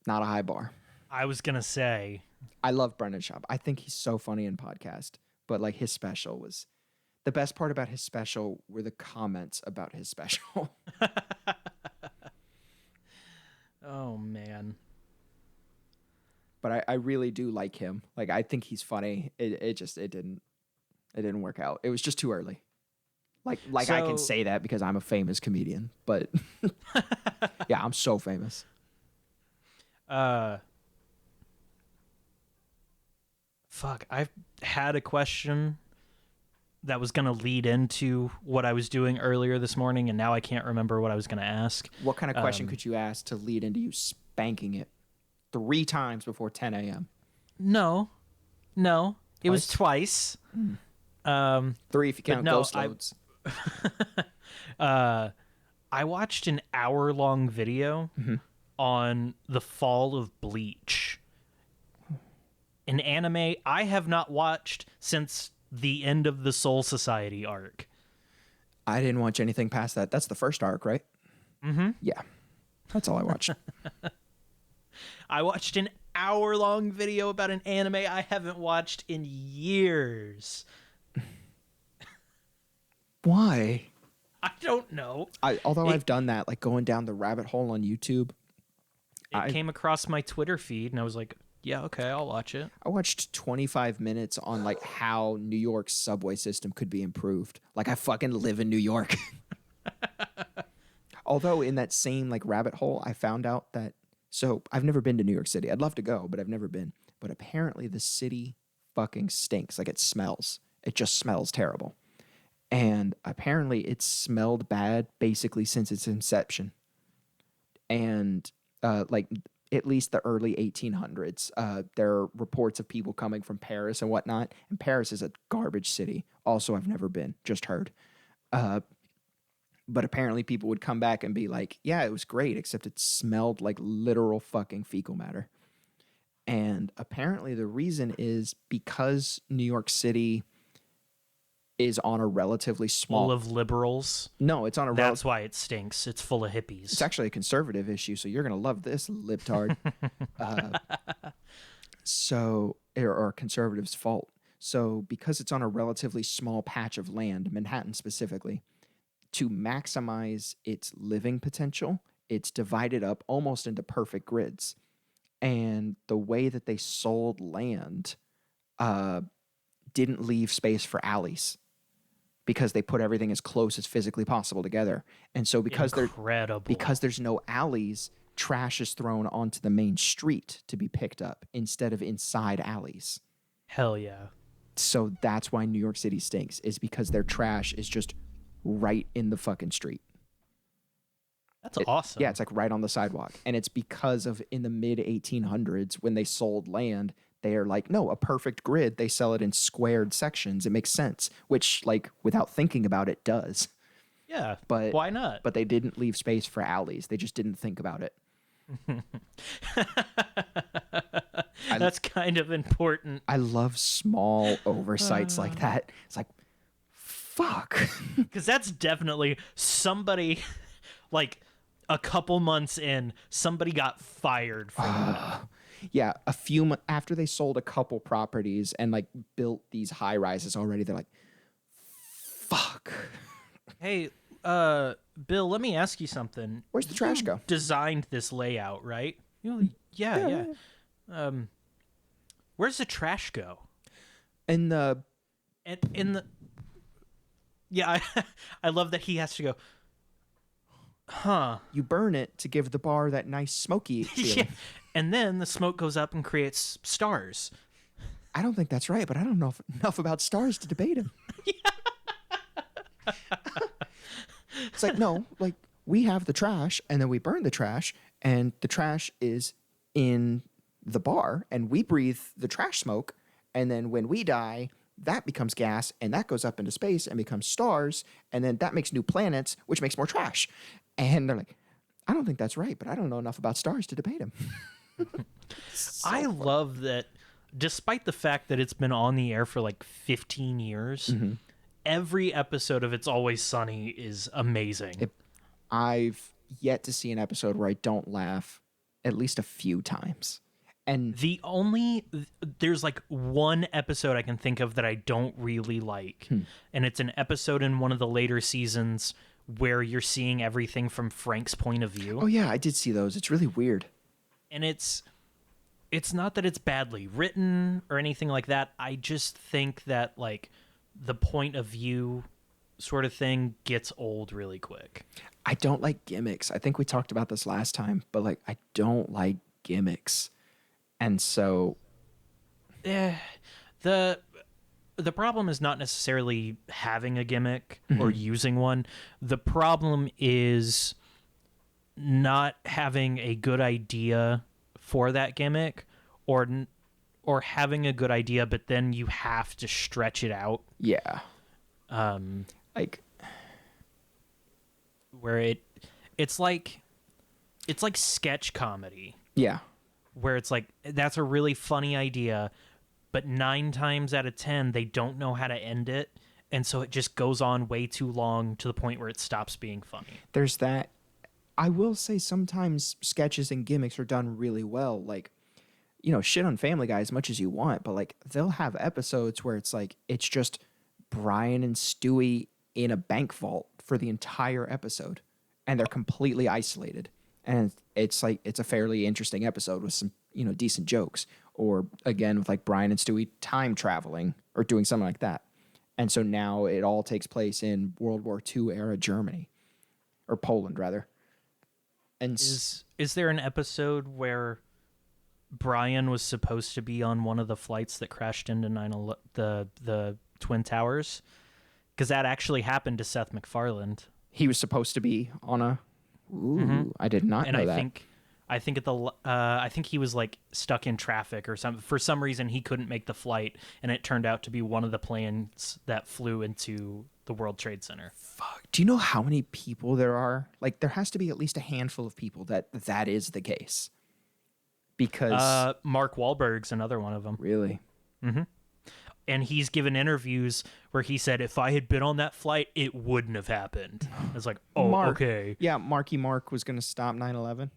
Not a high bar. I was going to say. I love Brendan Schaub. I think he's so funny in podcast. But, like, his special was... The best part about his special were the comments about his special. Oh, man. But I really do like him. Like, I think he's funny. It didn't work out. It was just too early. Like I can say that because I'm a famous comedian, but yeah, I'm so famous. Fuck, I've had a question that was going to lead into what I was doing earlier this morning, and now I can't remember what I was going to ask. What kind of question could you ask to lead into you spanking it 3 times before 10 a.m.? No. It was twice. 3 if you count ghost loads. I watched an hour-long video on the fall of Bleach, an anime I have not watched since the end of the Soul Society arc. I didn't watch anything past that. That's the first arc, right? Mm-hmm. Yeah. That's all I watched. I watched an hour-long video about an anime I haven't watched in years. Why? I don't know. I've done that, like going down the rabbit hole on YouTube. It came across my Twitter feed, and I was like, Yeah, okay, I'll watch it. I watched 25 minutes on like how New York's subway system could be improved. Like I fucking live in New York. Although in that same like rabbit hole, I found out that so I've never been to New York City. I'd love to go, but I've never been. But apparently the city fucking stinks. Like it smells. It just smells terrible. And apparently it smelled bad basically since its inception. And like at least the early 1800s, there are reports of people coming from Paris and whatnot. And Paris is a garbage city. Also, I've never been, just heard. But apparently people would come back and be like, yeah, it was great, except it smelled like literal fucking fecal matter. And apparently the reason is because New York City is on a relatively small... Full of liberals. No, it's on a... That's why it stinks. It's full of hippies. It's actually a conservative issue, so you're going to love this, libtard. Or a conservative's fault. So because it's on a relatively small patch of land, Manhattan specifically, to maximize its living potential, it's divided up almost into perfect grids. And the way that they sold land didn't leave space for alleys because they put everything as close as physically possible together. And so because there's no alleys, trash is thrown onto the main street to be picked up instead of inside alleys. Hell yeah. So that's why New York City stinks, is because their trash is just right in the fucking street. That's awesome. Yeah, it's like right on the sidewalk. And it's because of in the mid 1800s when they sold land, they are like, no, a perfect grid. They sell it in squared sections. It makes sense, which like without thinking about it does. Yeah, but why not? But they didn't leave space for alleys. They just didn't think about it. That's kind of important. I love small oversights like that. It's like, fuck. Because that's definitely somebody, like a couple months in, somebody got fired for that. Yeah, a few after they sold a couple properties and like built these high rises already, they're like, fuck. Hey, Bill, let me ask you something. Where's the trash go? Designed this layout, right? Yeah. Where's the trash go? In the Yeah, I love that he has to go. Huh. You burn it to give the bar that nice smoky feeling. Yeah. And then the smoke goes up and creates stars. I don't think that's right, but I don't know enough about stars to debate him. It's like, no, like we have the trash and then we burn the trash and the trash is in the bar and we breathe the trash smoke. And then when we die, that becomes gas and that goes up into space and becomes stars. And then that makes new planets, which makes more trash. And they're like, I don't think that's right, but I don't know enough about stars to debate him. I love that despite the fact that it's been on the air for like 15 years, every episode of It's Always Sunny is amazing. I've yet to see an episode where I don't laugh at least a few times. And there's like one episode I can think of that I don't really like. And it's an episode in one of the later seasons where you're seeing everything from Frank's point of view. Oh yeah, I did see those. It's really weird. And it's not that it's badly written or anything like that. I just think that like the point of view sort of thing gets old really quick. I don't like gimmicks. I think we talked about this last time, but like I don't like gimmicks. And so the problem is not necessarily having a gimmick or using one. The problem is not having a good idea for that gimmick or having a good idea, but then you have to stretch it out. Yeah. Like where it's like sketch comedy. Yeah. Where it's like, that's a really funny idea, but 9 times out of 10, they don't know how to end it. And so it just goes on way too long to the point where it stops being funny. There's that. I will say sometimes sketches and gimmicks are done really well. Like, you know, shit on Family Guy as much as you want, but like they'll have episodes where it's like, it's just Brian and Stewie in a bank vault for the entire episode. And they're completely isolated. And it's like, it's a fairly interesting episode with some, you know, decent jokes. or again with like Brian and Stewie time traveling or doing something like that. And so now it all takes place in World War II era Germany, or Poland rather. And is there an episode where Brian was supposed to be on one of the flights that crashed into the Twin Towers? Because that actually happened to Seth MacFarlane. he was supposed to be on a. Ooh, I did not And know that. I think he was like stuck in traffic or something. For some reason, he couldn't make the flight, and it turned out to be one of the planes that flew into the World Trade Center. Fuck. Do you know how many people there are? Like, there has to be at least a handful of people that is the case. Because Mark Wahlberg's another one of them. really, And he's given interviews where he said, if I had been on that flight, it wouldn't have happened. It's like, oh, Mark, okay. Yeah, Marky Mark was going to stop 9/11.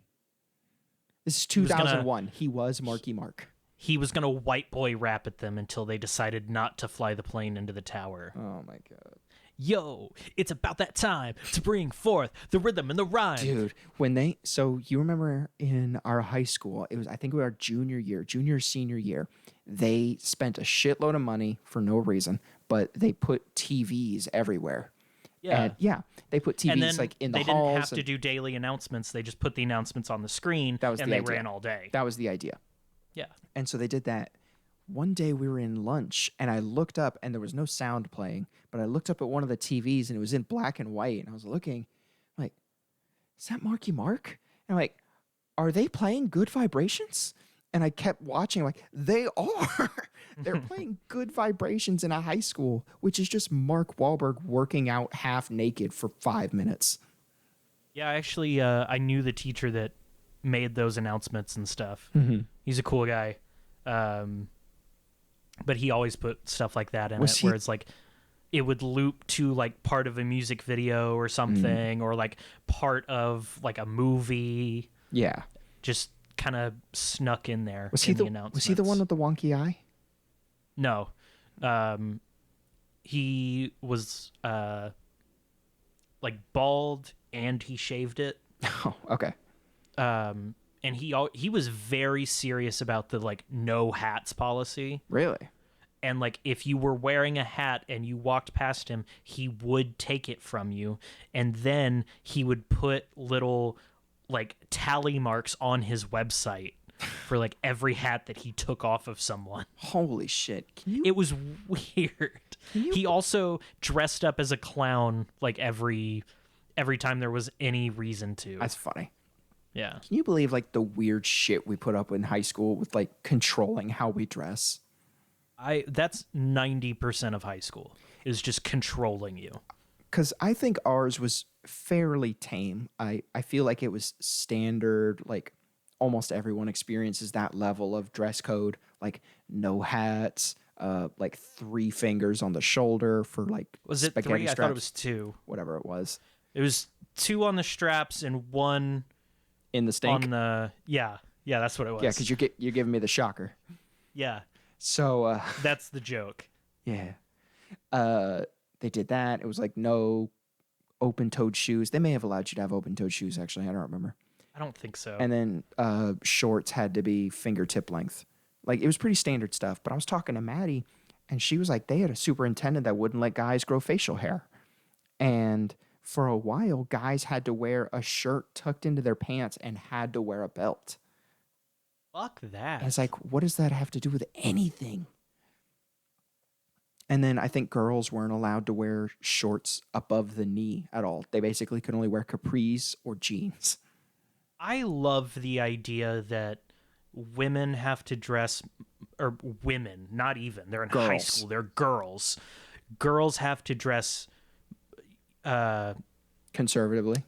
This is 2001. He was Marky Mark. He was going to white boy rap at them until they decided not to fly the plane into the tower. Oh my god. Yo, it's about that time to bring forth the rhythm and the rhyme. Dude, so you remember in our high school, it was, I think it was our junior, senior year, they spent a shitload of money for no reason, but they put TVs everywhere. Yeah. They put TVs And then like in the they halls. didn't have to do daily announcements. They just put the announcements on the screen, That was and the they idea. ran all day. That was the idea. Yeah. And so they did that. One day we were in lunch and I looked up and there was no sound playing, but I looked up at one of the TVs and it was in black and white. And I was looking, I'm like, is that Marky Mark? And I'm like, are they playing Good Vibrations? And I kept watching, like, they are. They're playing Good Vibrations in a high school, which is just Mark Wahlberg working out half naked for 5 minutes. Yeah, actually, I knew the teacher that made those announcements and stuff. He's a cool guy. But he always put stuff like that in it, where it's like it would loop to like part of a music video or something, or like part of like a movie. Yeah. Just kind of snuck in there. Was he the one with the wonky eye? No. He was like bald and he shaved it. Oh, okay. And he was very serious about the like no hats policy. Really? And like if you were wearing a hat and you walked past him, he would take it from you, and then he would put little like tally marks on his website for like every hat that he took off of someone. Holy shit. It was weird. He also dressed up as a clown like every time there was any reason to. That's funny. Yeah. Can you believe like the weird shit we put up in high school with like controlling how we dress? That's 90% of high school is just controlling you. Because I think ours was fairly tame. I feel like it was standard, like almost everyone experiences that level of dress code, like no hats, like 3 fingers on the shoulder for like was it spaghetti 3? straps. I thought it was 2. Whatever it was. It was 2 on the straps and 1 in the stink. On the yeah, that's what it was. Yeah, because you're giving me the shocker. Yeah. So that's the joke. Yeah. They did that. It was like no open-toed shoes. They may have allowed you to have open-toed shoes, actually. I don't remember. I don't think so. And then shorts had to be fingertip length. Like, it was pretty standard stuff. But I was talking to Maddie, and she was like, they had a superintendent that wouldn't let guys grow facial hair. And for a while, guys had to wear a shirt tucked into their pants and had to wear a belt. Fuck that. And it's like, what does that have to do with anything? And then I think girls weren't allowed to wear shorts above the knee at all. They basically could only wear capris or jeans. I love the idea that women have to dress, or women, not even, they're in high school, they're girls. Girls have to dress conservatively.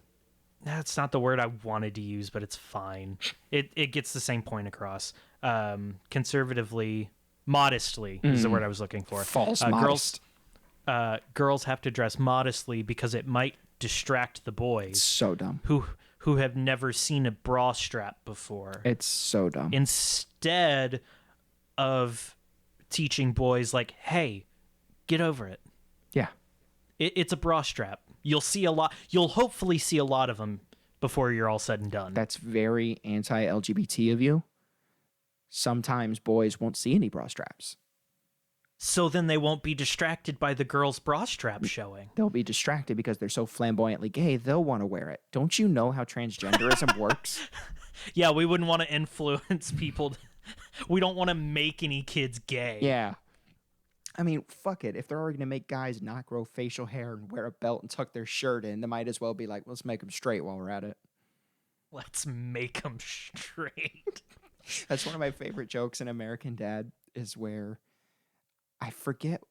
That's not the word I wanted to use, but it's fine. It gets the same point across. Conservatively, modestly is the word I was looking for. False modest. Girls have to dress modestly because it might distract the boys. It's so dumb. Who have never seen a bra strap before. It's so dumb. Instead of teaching boys like, hey, get over it. Yeah. It's a bra strap. You'll see a lot. You'll hopefully see a lot of them before you're all said and done. That's very anti-LGBT of you. sometimes boys won't see any bra straps. So then they won't be distracted by the girl's bra strap showing. They'll be distracted because they're so flamboyantly gay, they'll want to wear it. Don't you know how transgenderism works? Yeah, we wouldn't want to influence people. We don't want to make any kids gay. Yeah. I mean, fuck it. If they're already going to make guys not grow facial hair and wear a belt and tuck their shirt in, they might as well be like, let's make them straight while we're at it. Let's make them straight. That's one of my favorite jokes in American Dad is where I forget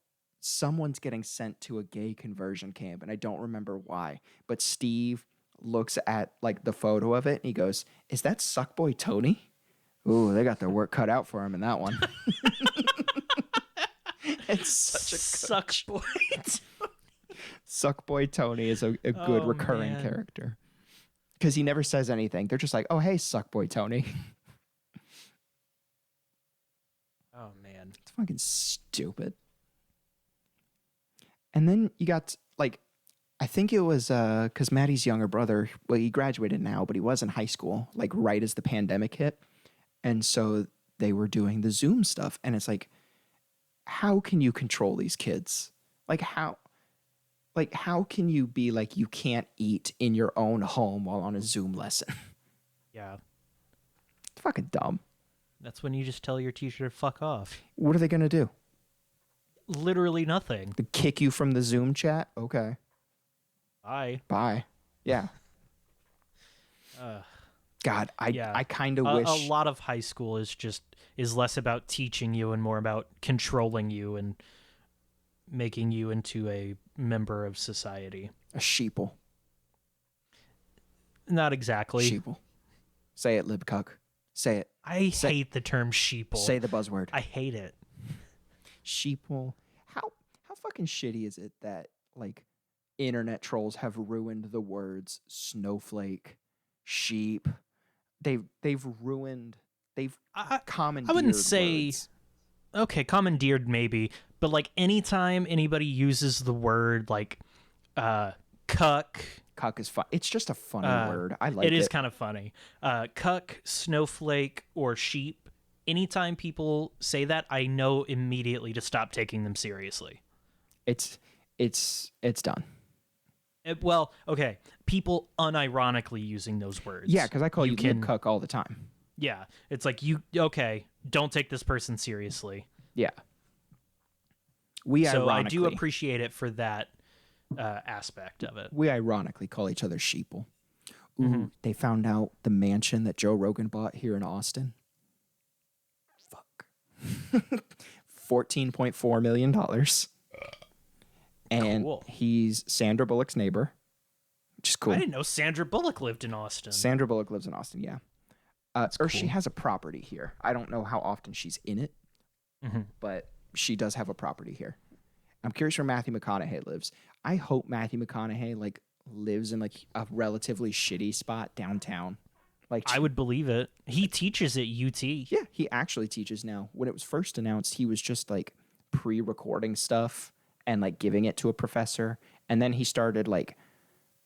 someone's getting sent to a gay conversion camp and I don't remember why, but Steve looks at like the photo of it and he goes, "Is that Suckboy Tony?" Ooh, they got their work cut out for him in that one. It's such a Suckboy. Suckboy Tony is a good recurring character because he never says anything. They're just like, "Oh, hey, Suckboy Tony." Oh man, it's fucking stupid. And then you got like, I think it was because Maddie's younger brother. Well, he graduated now, but he was in high school, like right as the pandemic hit, and so they were doing the Zoom stuff, and it's like, how can you control these kids? Like how can you be like you can't eat in your own home while on a Zoom lesson? Yeah, it's fucking dumb. That's when you just tell your teacher to fuck off. What are they gonna do? Literally nothing. To kick you from the Zoom chat? Okay. Bye. Yeah. God, I kind of wish a lot of high school is less about teaching you and more about controlling you and making you into a member of society. A sheeple. Not exactly. Sheeple. Say it, Libcuck. Say it. I hate the term sheeple. Say the buzzword. I hate it. Sheeple. How fucking shitty is it that like internet trolls have ruined the words snowflake, sheep? They've commandeered. I wouldn't say words. Okay, commandeered maybe, but like anytime anybody uses the word like cuck. Cuck is fun. It's just a funny word. I like it. It is kind of funny. Cuck, snowflake, or sheep. Anytime people say that, I know immediately to stop taking them seriously. It's done. Well, okay. People unironically using those words. Yeah, because I call you cuck all the time. Yeah, it's like don't take this person seriously. Yeah. So I do appreciate it for that aspect of it. We ironically call each other sheeple. Ooh, they found out the mansion that Joe Rogan bought here in Austin. Fuck. $14.4 million. And cool. He's Sandra Bullock's neighbor, which is cool. I didn't know Sandra Bullock lived in Austin. Sandra Bullock lives in Austin, yeah. Or cool. She has a property here. I don't know how often she's in it, but she does have a property here. I'm curious where Matthew McConaughey lives. I hope Matthew McConaughey like lives in like a relatively shitty spot downtown. Like I would believe it. He teaches at UT. Yeah, he actually teaches now. When it was first announced, he was just like pre-recording stuff and like giving it to a professor, and then he started like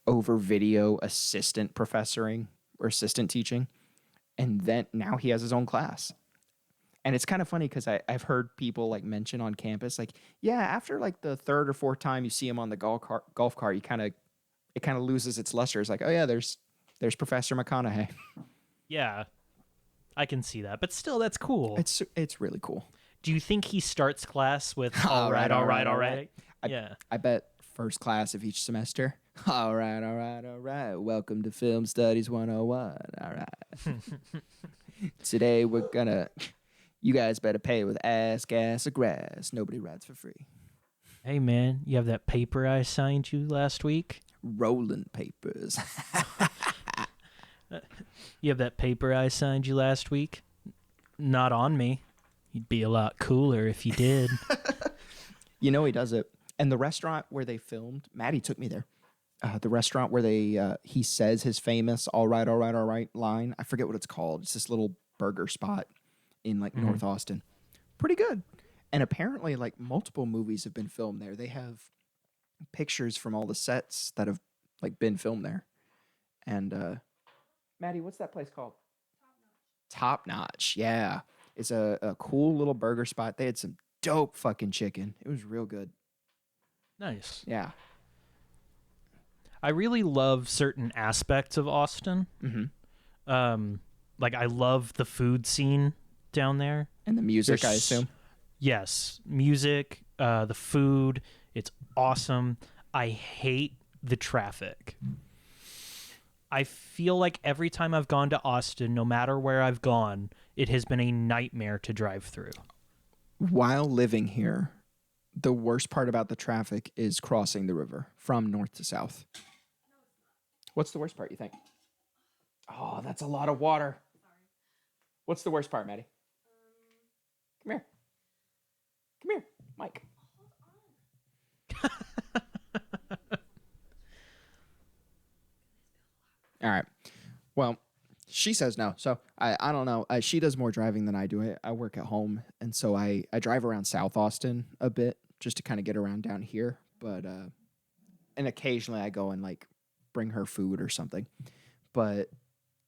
over video assistant professoring or assistant teaching, and then now he has his own class. And it's kind of funny because I've heard people like mention on campus, like, yeah, after like the third or fourth time you see him on the golf cart, it kind of loses its luster. It's like, oh yeah, there's Professor McConaughey. Yeah, I can see that, but still, that's cool. It's really cool. Do you think he starts class with all right? Yeah, I bet first class of each semester. All right. Welcome to Film Studies 101. All right. Today we're gonna. You guys better pay with ass, gas, or grass. Nobody rides for free. Hey, man, you have that paper I signed you last week? Rolling papers. You have that paper I signed you last week? Not on me. You'd be a lot cooler if you did. You know he does it. And the restaurant where they filmed, Maddie took me there. The restaurant where he says his famous all right line. I forget what it's called. It's this little burger spot in like North Austin. Pretty good. And apparently like multiple movies have been filmed there. They have pictures from all the sets that have like been filmed there. And Maddie, what's that place called? Top Notch. Yeah. It's a cool little burger spot. They had some dope fucking chicken. It was real good. Nice. Yeah. I really love certain aspects of Austin. Like I love the food scene down there. And the music, I assume. Yes, music, the food. It's awesome. I hate the traffic. I feel like every time I've gone to Austin, no matter where I've gone, it has been a nightmare to drive through. While living here, the worst part about the traffic is crossing the river from north to south. What's the worst part, you think? Oh, that's a lot of water. What's the worst part, Maddie? Come here. Come here, Mike. All right. Well, she says no. So I don't know. She does more driving than I do. I work at home. And so I drive around South Austin a bit just to kind of get around down here. But, and occasionally I go and like bring her food or something. But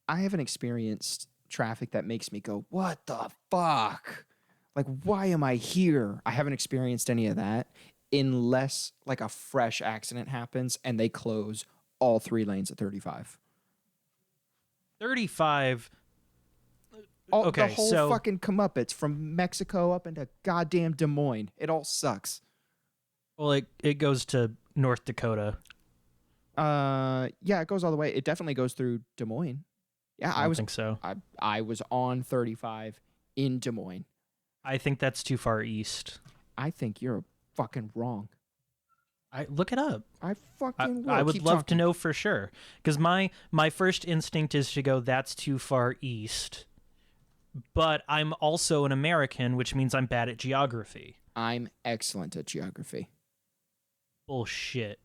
I haven't experienced traffic that makes me go, what the fuck? Like, why am I here? I haven't experienced any of that unless like a fresh accident happens and they close all 3 lanes at 35. 35. The whole fucking comeuppance from Mexico up into goddamn Des Moines. It all sucks. Well, it goes to North Dakota. Yeah, it goes all the way. It definitely goes through Des Moines. Yeah, I think so. I was on 35 in Des Moines. I think that's too far east. I think you're fucking wrong. I look it up. I fucking will. I would Keep love talking. to know for sure. Because my first instinct is to go, that's too far east. But I'm also an American, which means I'm bad at geography. I'm excellent at geography. Bullshit.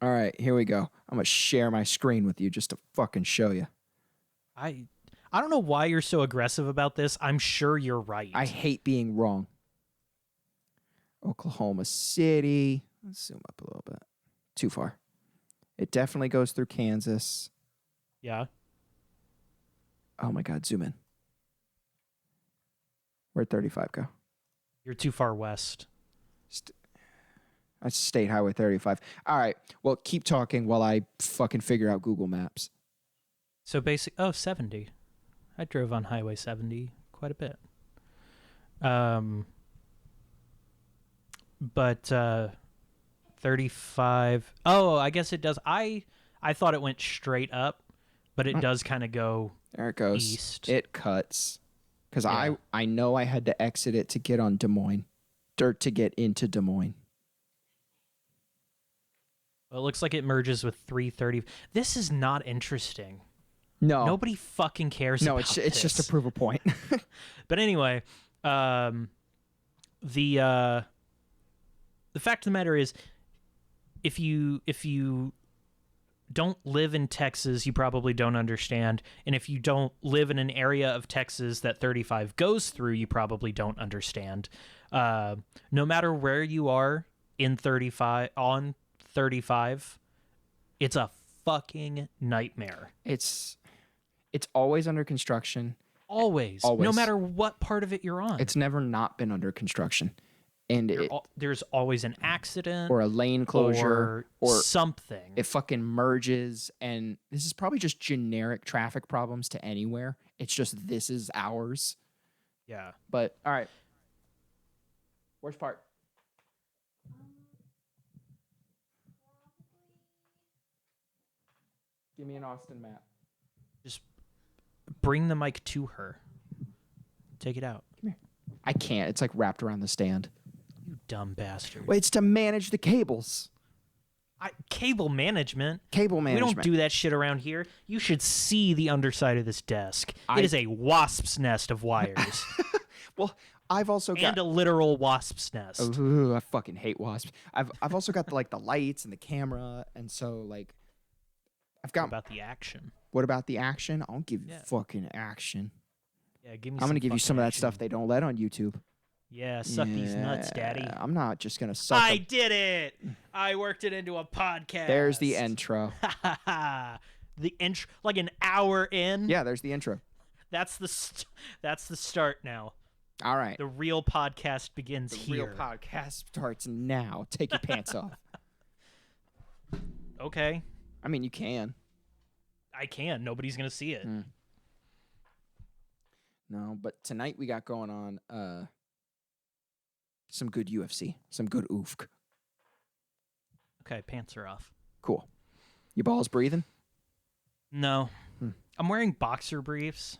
All right, here we go. I'm going to share my screen with you just to fucking show you. I don't know why you're so aggressive about this. I'm sure you're right. I hate being wrong. Oklahoma City. Let's zoom up a little bit. Too far. It definitely goes through Kansas. Yeah. Oh my God, zoom in. Where'd 35 go? You're too far west. That's State Highway 35. All right, well, keep talking while I fucking figure out Google Maps. So 70. I drove on Highway 70 quite a bit. But 35. Oh, I guess it does. I thought it went straight up, but it does kind of go there it goes. East. It cuts. Because Yeah. I know I had to exit it to get on Des Moines. Dirt to get into Des Moines. Well, it looks like it merges with 330. This is not interesting. No. Nobody fucking cares No, about it's just to this. prove a point. But anyway, the fact of the matter is, if you don't live in Texas, you probably don't understand. And if you don't live in an area of Texas that 35 goes through, you probably don't understand. No matter where you are in 35, it's a fucking nightmare. It's always under construction. Always. No matter what part of it you're on. It's never not been under construction. And there's always an accident or a lane closure or something. It fucking merges, and this is probably just generic traffic problems to anywhere. It's just this is ours. Yeah. But all right. Worst part. Give me an Austin map. Just bring the mic to her. Take it out. Come here. I can't. It's like wrapped around the stand. You dumb bastard. Well, it's to manage the cables. Cable management. Cable management. We don't do that shit around here. You should see the underside of this desk. It is a wasp's nest of wires. Well, I've also got and a literal wasp's nest. Ooh, I fucking hate wasps. I've also got the lights and the camera, and so like I've got. What about the action? What about the action? I'll give you fucking action. Yeah, give me. I'm gonna give you some of that action. stuff they don't let on YouTube. Yeah, suck these nuts, daddy. I'm not just gonna suck. I did it. I worked it into a podcast. There's the intro. The intro, like an hour in. Yeah, there's the intro. That's the start now. All right. The real podcast begins The here. real podcast starts now. Take your pants off. Okay. I mean, you can. I can. Nobody's going to see it. No, but tonight we got going on some good UFC, some good oofk. Okay, pants are off. Cool. Your balls breathing? No. I'm wearing boxer briefs.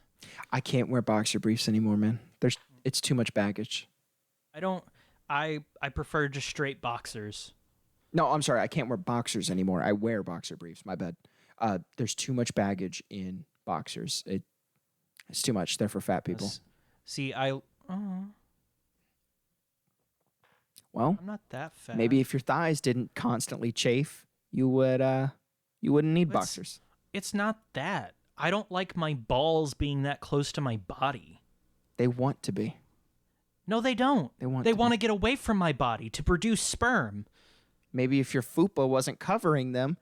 I can't wear boxer briefs anymore, man. It's too much baggage. I prefer just straight boxers. No, I'm sorry. I can't wear boxers anymore. I wear boxer briefs. My bad. There's too much baggage in boxers. It's too much. They're for fat people. See, Well, I'm not that fat. maybe if your thighs didn't constantly chafe, you wouldn't need boxers. It's not that. I don't like my balls being that close to my body. They want to be. No, they don't. They want to get away from my body to produce sperm. Maybe if your fupa wasn't covering them.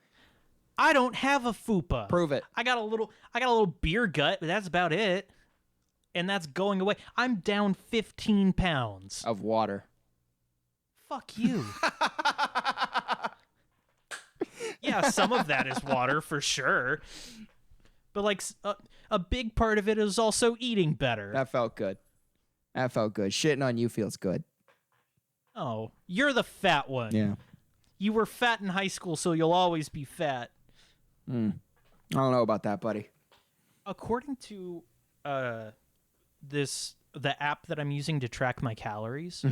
I don't have a fupa. Prove it. I got a little beer gut, but that's about it. And that's going away. I'm down 15 pounds. Of water. Fuck you. Yeah, some of that is water for sure. But like a big part of it is also eating better. That felt good. Shitting on you feels good. Oh, you're the fat one. Yeah. You were fat in high school, so you'll always be fat. I don't know about that, buddy. According to the app that I'm using to track my calories,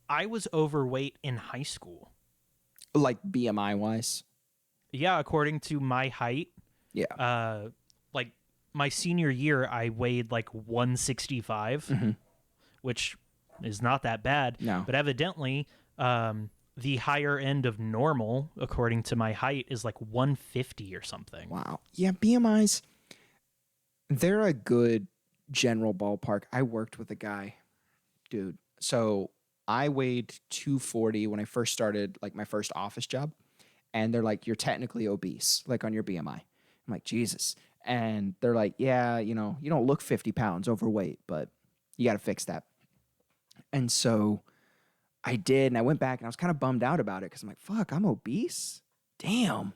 I was overweight in high school. Like BMI wise? Yeah, according to my height. Yeah. Like my senior year, I weighed like 165, which is not that bad. No. But evidently, the higher end of normal, according to my height, is like 150 or something. Wow. Yeah, BMIs, they're a good general ballpark. I worked with a guy, dude. So I weighed 240 when I first started like my first office job. And they're like, you're technically obese, like on your BMI. I'm like, Jesus. And they're like, yeah, you don't look 50 pounds overweight, but you got to fix that. And so I did, and I went back, and I was kind of bummed out about it because I'm like, fuck, I'm obese? Damn.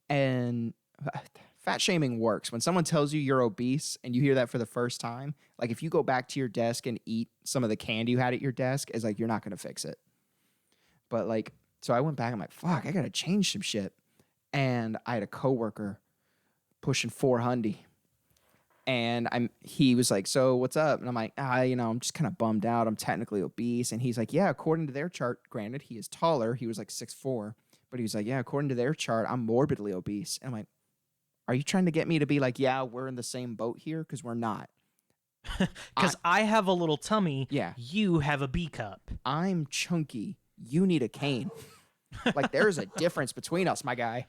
And fat shaming works. When someone tells you you're obese and you hear that for the first time, like if you go back to your desk and eat some of the candy you had at your desk, it's like you're not going to fix it. But like, so I went back, I'm like, fuck, I got to change some shit. And I had a coworker pushing 400. And he was like, so what's up? And I'm like, I'm just kind of bummed out. I'm technically obese. And he's like, yeah, according to their chart, granted, he is taller. He was like 6'4", but he was like, yeah, according to their chart, I'm morbidly obese. And I'm like, are you trying to get me to be like, yeah, we're in the same boat here? Because we're not. Because I have a little tummy. Yeah. You have a B cup. I'm chunky. You need a cane. Like, there's a difference between us, my guy.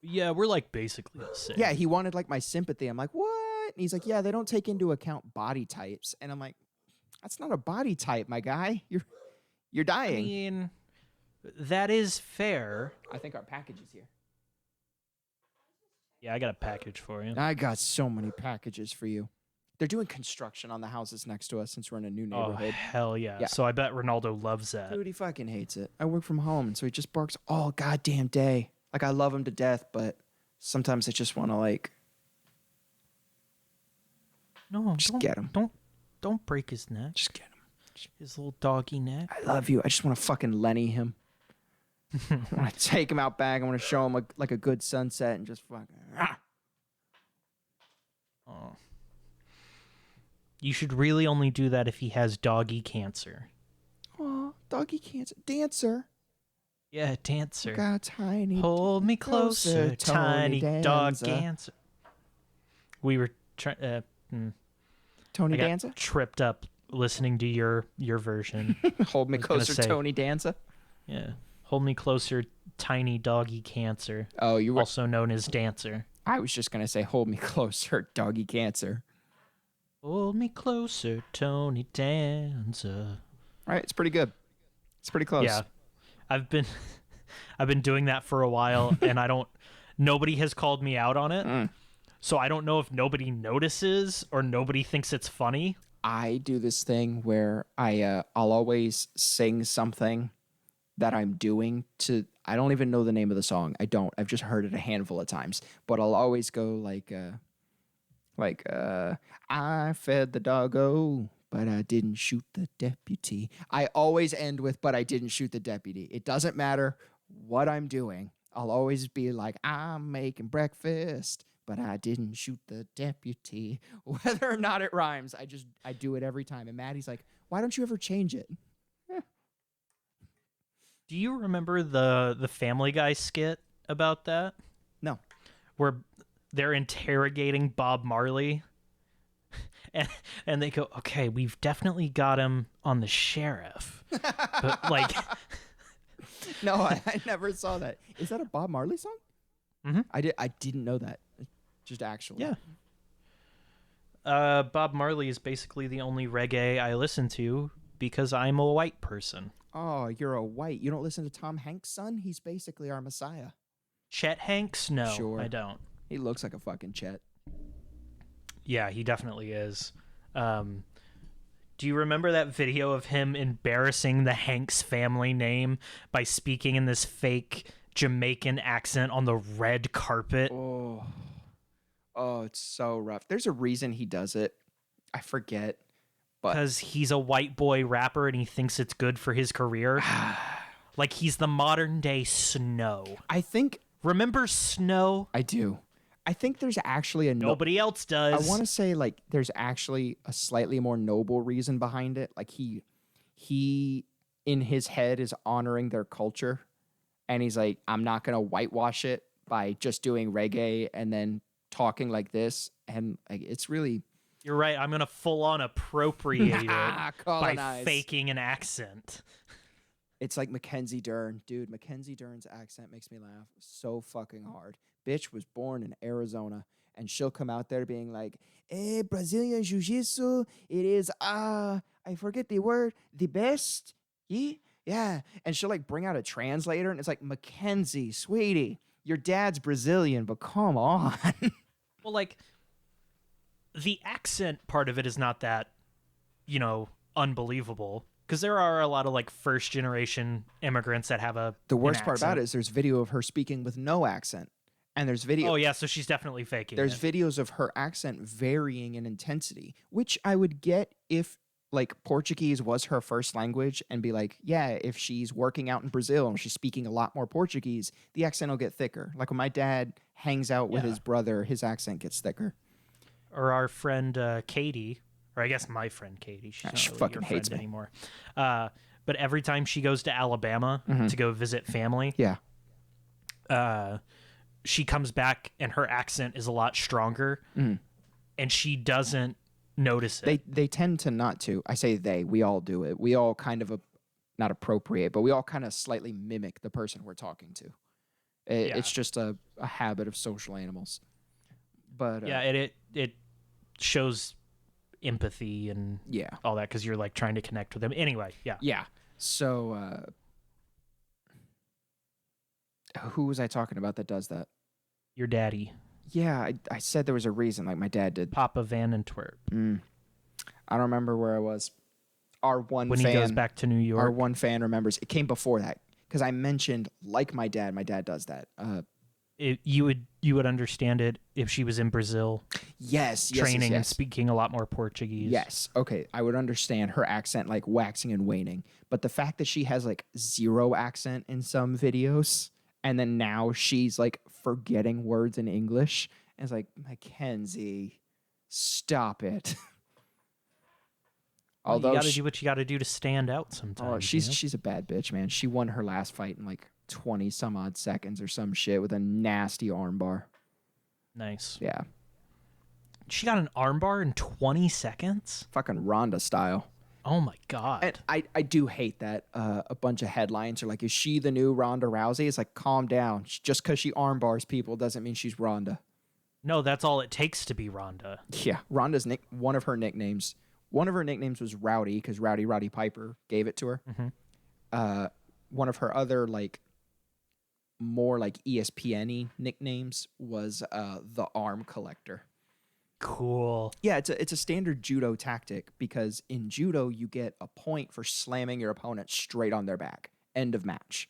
Yeah, we're like basically the same. Yeah, he wanted like my sympathy. I'm like, what? And he's like, yeah, they don't take into account body types. And I'm like, that's not a body type, my guy. You're dying. I mean, that is fair. I think our package is here. Yeah, I got a package for you. I got so many packages for you. They're doing construction on the houses next to us since we're in a new neighborhood. Oh, hell yeah. So I bet Ronaldo loves that. Dude, he fucking hates it. I work from home, so he just barks all goddamn day. Like, I love him to death, but sometimes I just want to, like... No, just get him. Don't break his neck. Just get him. His little doggy neck. I love you. I just want to fucking Lenny him. I want to take him out back. I want to show him like a good sunset and just fucking... Oh. You should really only do that if he has doggy cancer. Aw, doggy cancer. Dancer. Yeah, dancer. Got tiny. Hold me closer, tiny dog dancer. We were trying. Tony I got Danza? tripped up listening to your version. Hold me closer, Tony Danza? Yeah. Hold me closer, tiny doggy cancer. Oh, you were also known as dancer. I was just gonna say, hold me closer, doggy cancer. Hold me closer, Tony Danza. Right, it's pretty good. It's pretty close. Yeah, I've been doing that for a while, and nobody has called me out on it. So I don't know if nobody notices or nobody thinks it's funny. I do this thing where I'll always sing something that I'm doing to. I don't even know the name of the song. I don't. I've just heard it a handful of times. But I'll always go like I fed the doggo, but I didn't shoot the deputy. I always end with but I didn't shoot the deputy. It doesn't matter what I'm doing. I'll always be like, I'm making breakfast, but I didn't shoot the deputy. Whether or not it rhymes, I do it every time. And Maddie's like, why don't you ever change it? Do you remember the Family Guy skit about that? No. Where they're interrogating Bob Marley and they go, okay, we've definitely got him on the sheriff. But like No, I never saw that. Is that a Bob Marley song? Mm-hmm. I didn't know that. Just actually. Yeah. Bob Marley is basically the only reggae I listen to because I'm a white person. Oh, you're a white. You don't listen to Tom Hanks' son? He's basically our messiah. Chet Hanks? No, Sure. I don't. He looks like a fucking Chet. Yeah, he definitely is. Do you remember that video of him embarrassing the Hanks family name by speaking in this fake Jamaican accent on the red carpet? Oh, it's so rough. There's a reason he does it. I forget. Because he's a white boy rapper and he thinks it's good for his career. Like he's the modern day Snow. I think. Remember Snow? I do. I think there's actually a nobody else does. I want to say like there's actually a slightly more noble reason behind it. Like he in his head is honoring their culture, and he's like, I'm not gonna whitewash it by just doing reggae and then talking like this. And like, it's really. You're right. I'm gonna full on appropriate it by Colonize. faking an accent. It's like Mackenzie Dern. Dude, Mackenzie Dern's accent makes me laugh so fucking hard. Bitch was born in Arizona, and she'll come out there being like, Brazilian Jiu-Jitsu, it is, I forget the word, the best, yeah. And she'll like bring out a translator, and it's like, Mackenzie, sweetie, your dad's Brazilian, but come on. Well, like, the accent part of it is not that, unbelievable. Because there are a lot of like first generation immigrants that have the worst part about it is there's video of her speaking with no accent, and there's video. Oh yeah, so she's definitely faking. There's videos of her accent varying in intensity, which I would get if like Portuguese was her first language, and be like, yeah, if she's working out in Brazil and she's speaking a lot more Portuguese, the accent will get thicker. Like when my dad hangs out with his brother, his accent gets thicker. Or our friend Katie. Or I guess my friend Katie. She's not she really fucking your hates friend me anymore. But every time she goes to Alabama to go visit family, she comes back and her accent is a lot stronger, and she doesn't notice it. They tend to not to. I say they. We all do it. We all kind of not appropriate, but we all kind of slightly mimic the person we're talking to. It's just a habit of social animals. But it shows empathy and all that because you're like trying to connect with them anyway. So who was I talking about that does that? Your daddy. I said there was a reason, like my dad did. Papa Van Antwerp. I don't remember where I was. When he goes back to New York, our one fan remembers. It came before that because I mentioned like my dad does that. You would understand it if she was in Brazil. Yes. Training and speaking a lot more Portuguese. Yes. Okay. I would understand her accent like waxing and waning. But the fact that she has like zero accent in some videos, and then now she's like forgetting words in English, and it's like, Mackenzie, stop it. Although you got to do what you got to do to stand out sometimes. Oh, she's a bad bitch, man. She won her last fight in like 20 some odd seconds or some shit with a nasty armbar. Nice. Yeah. She got an armbar in 20 seconds? Fucking Ronda style. Oh my God. And I do hate that a bunch of headlines are like, is she the new Ronda Rousey? It's like, calm down. Just because she armbars people doesn't mean she's Ronda. No, that's all it takes to be Ronda. Yeah. Ronda's one of her nicknames was Rowdy because Roddy Piper gave it to her. Mm-hmm. One of her other like more like ESPN-y nicknames was the arm collector. Cool. Yeah, it's a standard judo tactic because in judo you get a point for slamming your opponent straight on their back. End of match.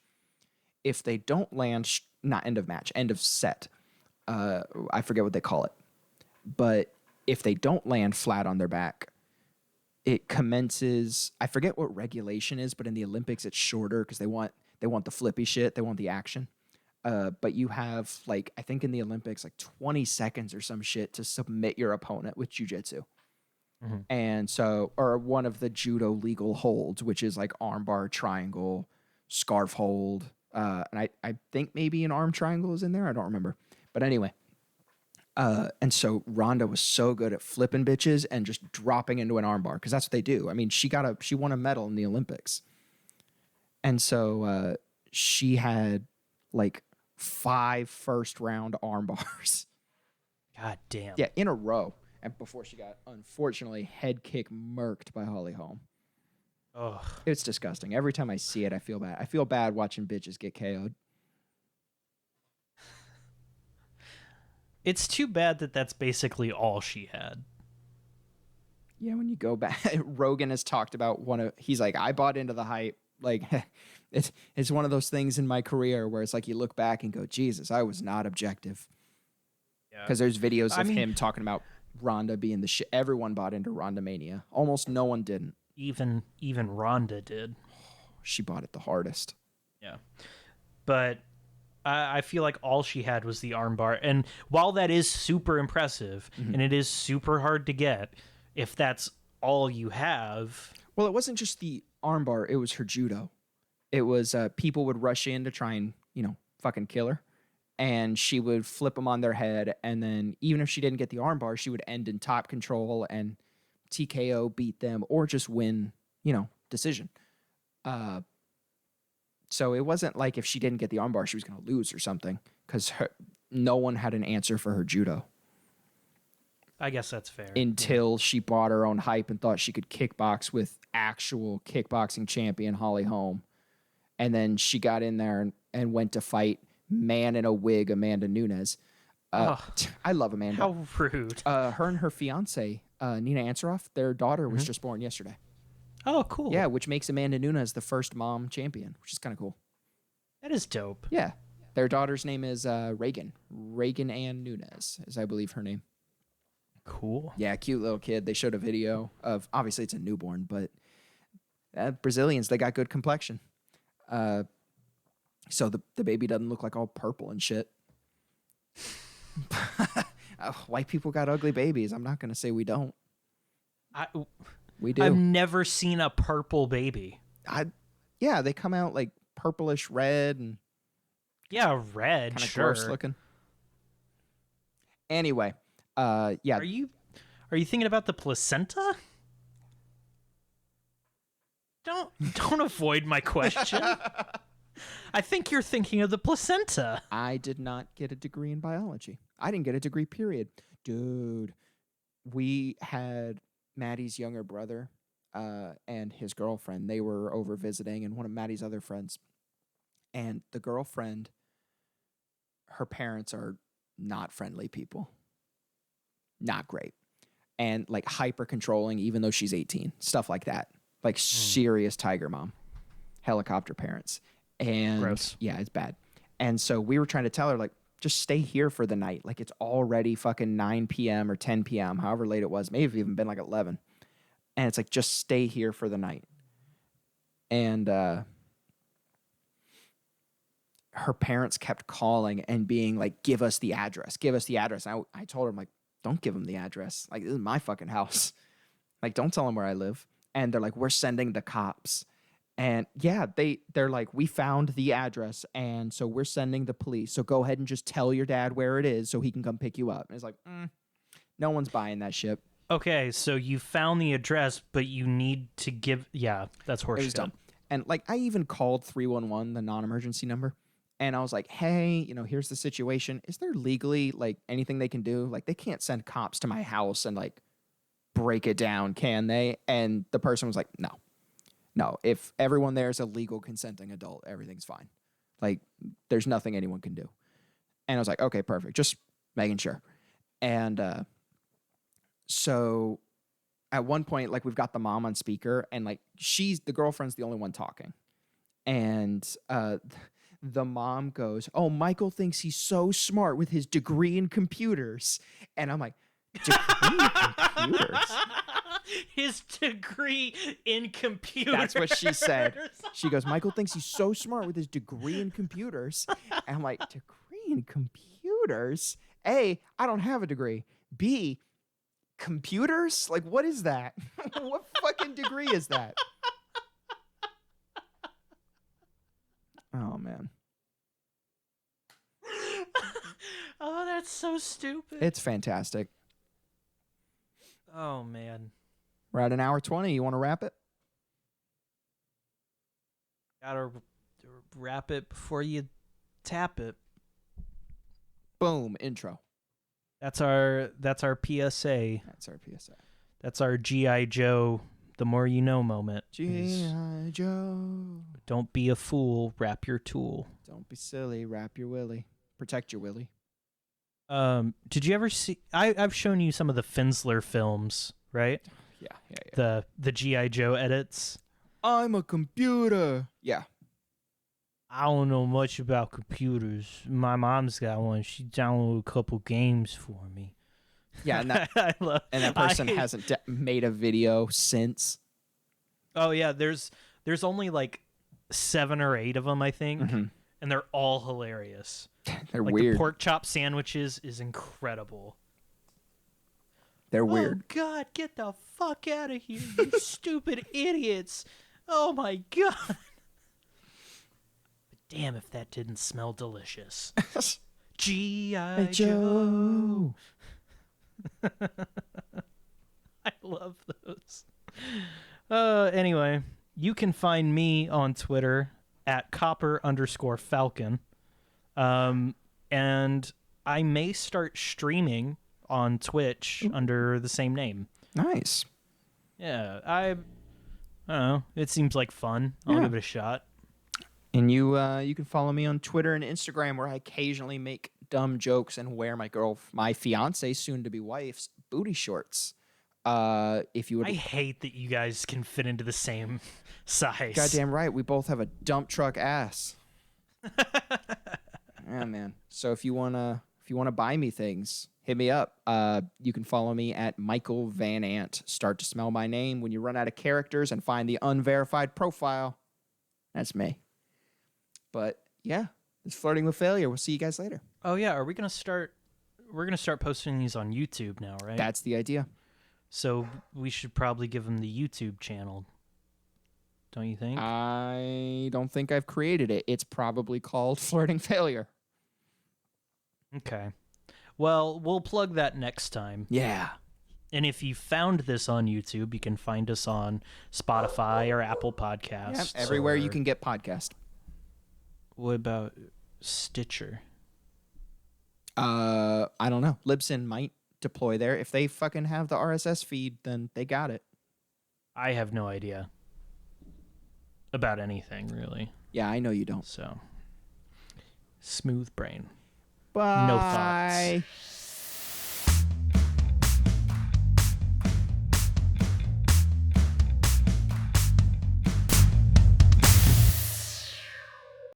If they don't land, not end of match, end of set. I forget what they call it. But if they don't land flat on their back, it commences. I forget what regulation is, but in the Olympics it's shorter because they want the flippy shit. They want the action. But you have like I think in the Olympics like 20 seconds or some shit to submit your opponent with jujitsu. Mm-hmm. And so, or one of the judo legal holds, which is like armbar, triangle, scarf hold, and I think maybe an arm triangle is in there. I don't remember, but anyway. And so Ronda was so good at flipping bitches and just dropping into an armbar because that's what they do. I mean, she won a medal in the Olympics, and so she had like 5 first-round arm bars. God damn. Yeah, in a row. And before she got, unfortunately, head kick murked by Holly Holm. Ugh. It's disgusting. Every time I see it, I feel bad. I feel bad watching bitches get KO'd. It's too bad that that's basically all she had. Yeah, when you go back, Rogan has talked about he's like, I bought into the hype. Like, it's one of those things in my career where it's like you look back and go, Jesus, I was not objective. Because there's videos of him talking about Ronda being the shit. Everyone bought into Ronda Mania. Almost no one didn't. Even Ronda did. She bought it the hardest. Yeah. But I feel like all she had was the armbar. And while that is super impressive and it is super hard to get, if that's all you have. Well, it wasn't just the armbar. It was her judo. It was people would rush in to try and, fucking kill her. And she would flip them on their head. And then even if she didn't get the armbar, she would end in top control and TKO, beat them, or just win, decision. So it wasn't like if she didn't get the armbar, she was going to lose or something because no one had an answer for her judo. I guess that's fair. Until she bought her own hype and thought she could kickbox with actual kickboxing champion Holly Holm. And then she got in there and went to fight man in a wig, Amanda Nunes. I love Amanda. How rude. Her and her fiance, Nina Ansaroff, their daughter was just born yesterday. Oh, cool. Yeah, which makes Amanda Nunes the first mom champion, which is kind of cool. That is dope. Yeah. Their daughter's name is Reagan. Reagan Ann Nunes is, I believe, her name. Cool. Yeah, cute little kid. They showed a video of, obviously it's a newborn, but Brazilians, they got good complexion. So the baby doesn't look like all purple and shit. White people got ugly babies. I'm not going to say we don't. We do. I've never seen a purple baby. Yeah, they come out like purplish red and yeah, red. Kind of sure. gross looking. Anyway, yeah. Are you thinking about the placenta? Don't avoid my question. I think you're thinking of the placenta. I did not get a degree in biology. I didn't get a degree, period. Dude, we had Maddie's younger brother and his girlfriend. They were over visiting, and one of Maddie's other friends. And the girlfriend, her parents are not friendly people. Not great. And like hyper controlling, even though she's 18. Stuff like that. Like serious tiger mom. Helicopter parents. And gross. Yeah, it's bad. And so we were trying to tell her, like, just stay here for the night. Like, it's already fucking 9 p.m. or 10 p.m., however late it was. Maybe even been like 11. And it's like, just stay here for the night. And her parents kept calling and being like, give us the address. Give us the address. And I told her, I'm like, don't give them the address. Like, this is my fucking house. Like, don't tell them where I live. And they're like, we're sending the cops. And yeah, they're like, we found the address, and so we're sending the police. So go ahead and just tell your dad where it is so he can come pick you up. And it's like, no one's buying that shit. Okay, so you found the address, but you need to give... Yeah, that's horseshit. It was dumb. And like, I even called 311, the non-emergency number, and I was like, hey, here's the situation. Is there legally like anything they can do? Like, they can't send cops to my house and like break it down, can they? And the person was like, no, if everyone there is a legal consenting adult, everything's fine. Like, there's nothing anyone can do. And I was like, okay, perfect. Just making sure. And so at one point, like, we've got the mom on speaker, and like the girlfriend's the only one talking. And the mom goes, "Oh, Michael thinks he's so smart with his degree in computers." And I'm like, degree in computers? His degree in computers. That's what she said. She goes, "Michael thinks he's so smart with his degree in computers." And I'm like, degree in computers? A, I don't have a degree. B, computers? Like, what is that? What fucking degree is that? Oh, man. Oh, that's so stupid. It's fantastic. Oh, man. We're at an hour 20. You want to wrap it? Gotta wrap it before you tap it. Boom. Intro. That's our PSA. That's our PSA. That's our G.I. Joe, the more you know moment. G.I. Joe. Don't be a fool, wrap your tool. Don't be silly, wrap your willy. Protect your willy. Did you ever see... I've shown you some of the Finsler films, right? Yeah. The G.I. Joe edits. I'm a computer. Yeah. I don't know much about computers. My mom's got one. She downloaded a couple games for me. Yeah, and that person hasn't made a video since. Oh yeah, there's only like 7 or 8 of them, I think, and they're all hilarious. They're like weird. The pork chop sandwiches is incredible. They're weird. Oh God, get the fuck out of here, you stupid idiots! Oh my God. But damn, if that didn't smell delicious. G.I. Joe. I love those. Anyway, you can find me on Twitter at @copper_falcon. And I may start streaming on Twitch under the same name. Nice. Yeah, I don't know. It seems like fun. I'll give it a shot. And you can follow me on Twitter and Instagram, where I occasionally make dumb jokes and wear my fiance, soon to be wife's booty shorts. If you would, I hate that you guys can fit into the same size. Goddamn right, we both have a dump truck ass. Yeah, man. So if you wanna buy me things, hit me up. You can follow me at Michael Van Ant. Start to smell my name when you run out of characters and find the unverified profile. That's me. But yeah, it's Flirting with Failure. We'll see you guys later. Oh yeah, we're gonna start posting these on YouTube now, right? That's the idea. So we should probably give them the YouTube channel. Don't you think? I don't think I've created it. It's probably called Flirting Failure. Okay. Well, we'll plug that next time. Yeah. And if you found this on YouTube, you can find us on Spotify or Apple Podcasts. Yep, everywhere you can get podcast. What about Stitcher? I don't know. Libsyn might deploy there. If they fucking have the RSS feed, then they got it. I have no idea about anything, really. Yeah, I know you don't. So, smooth brain. Bye. No thoughts.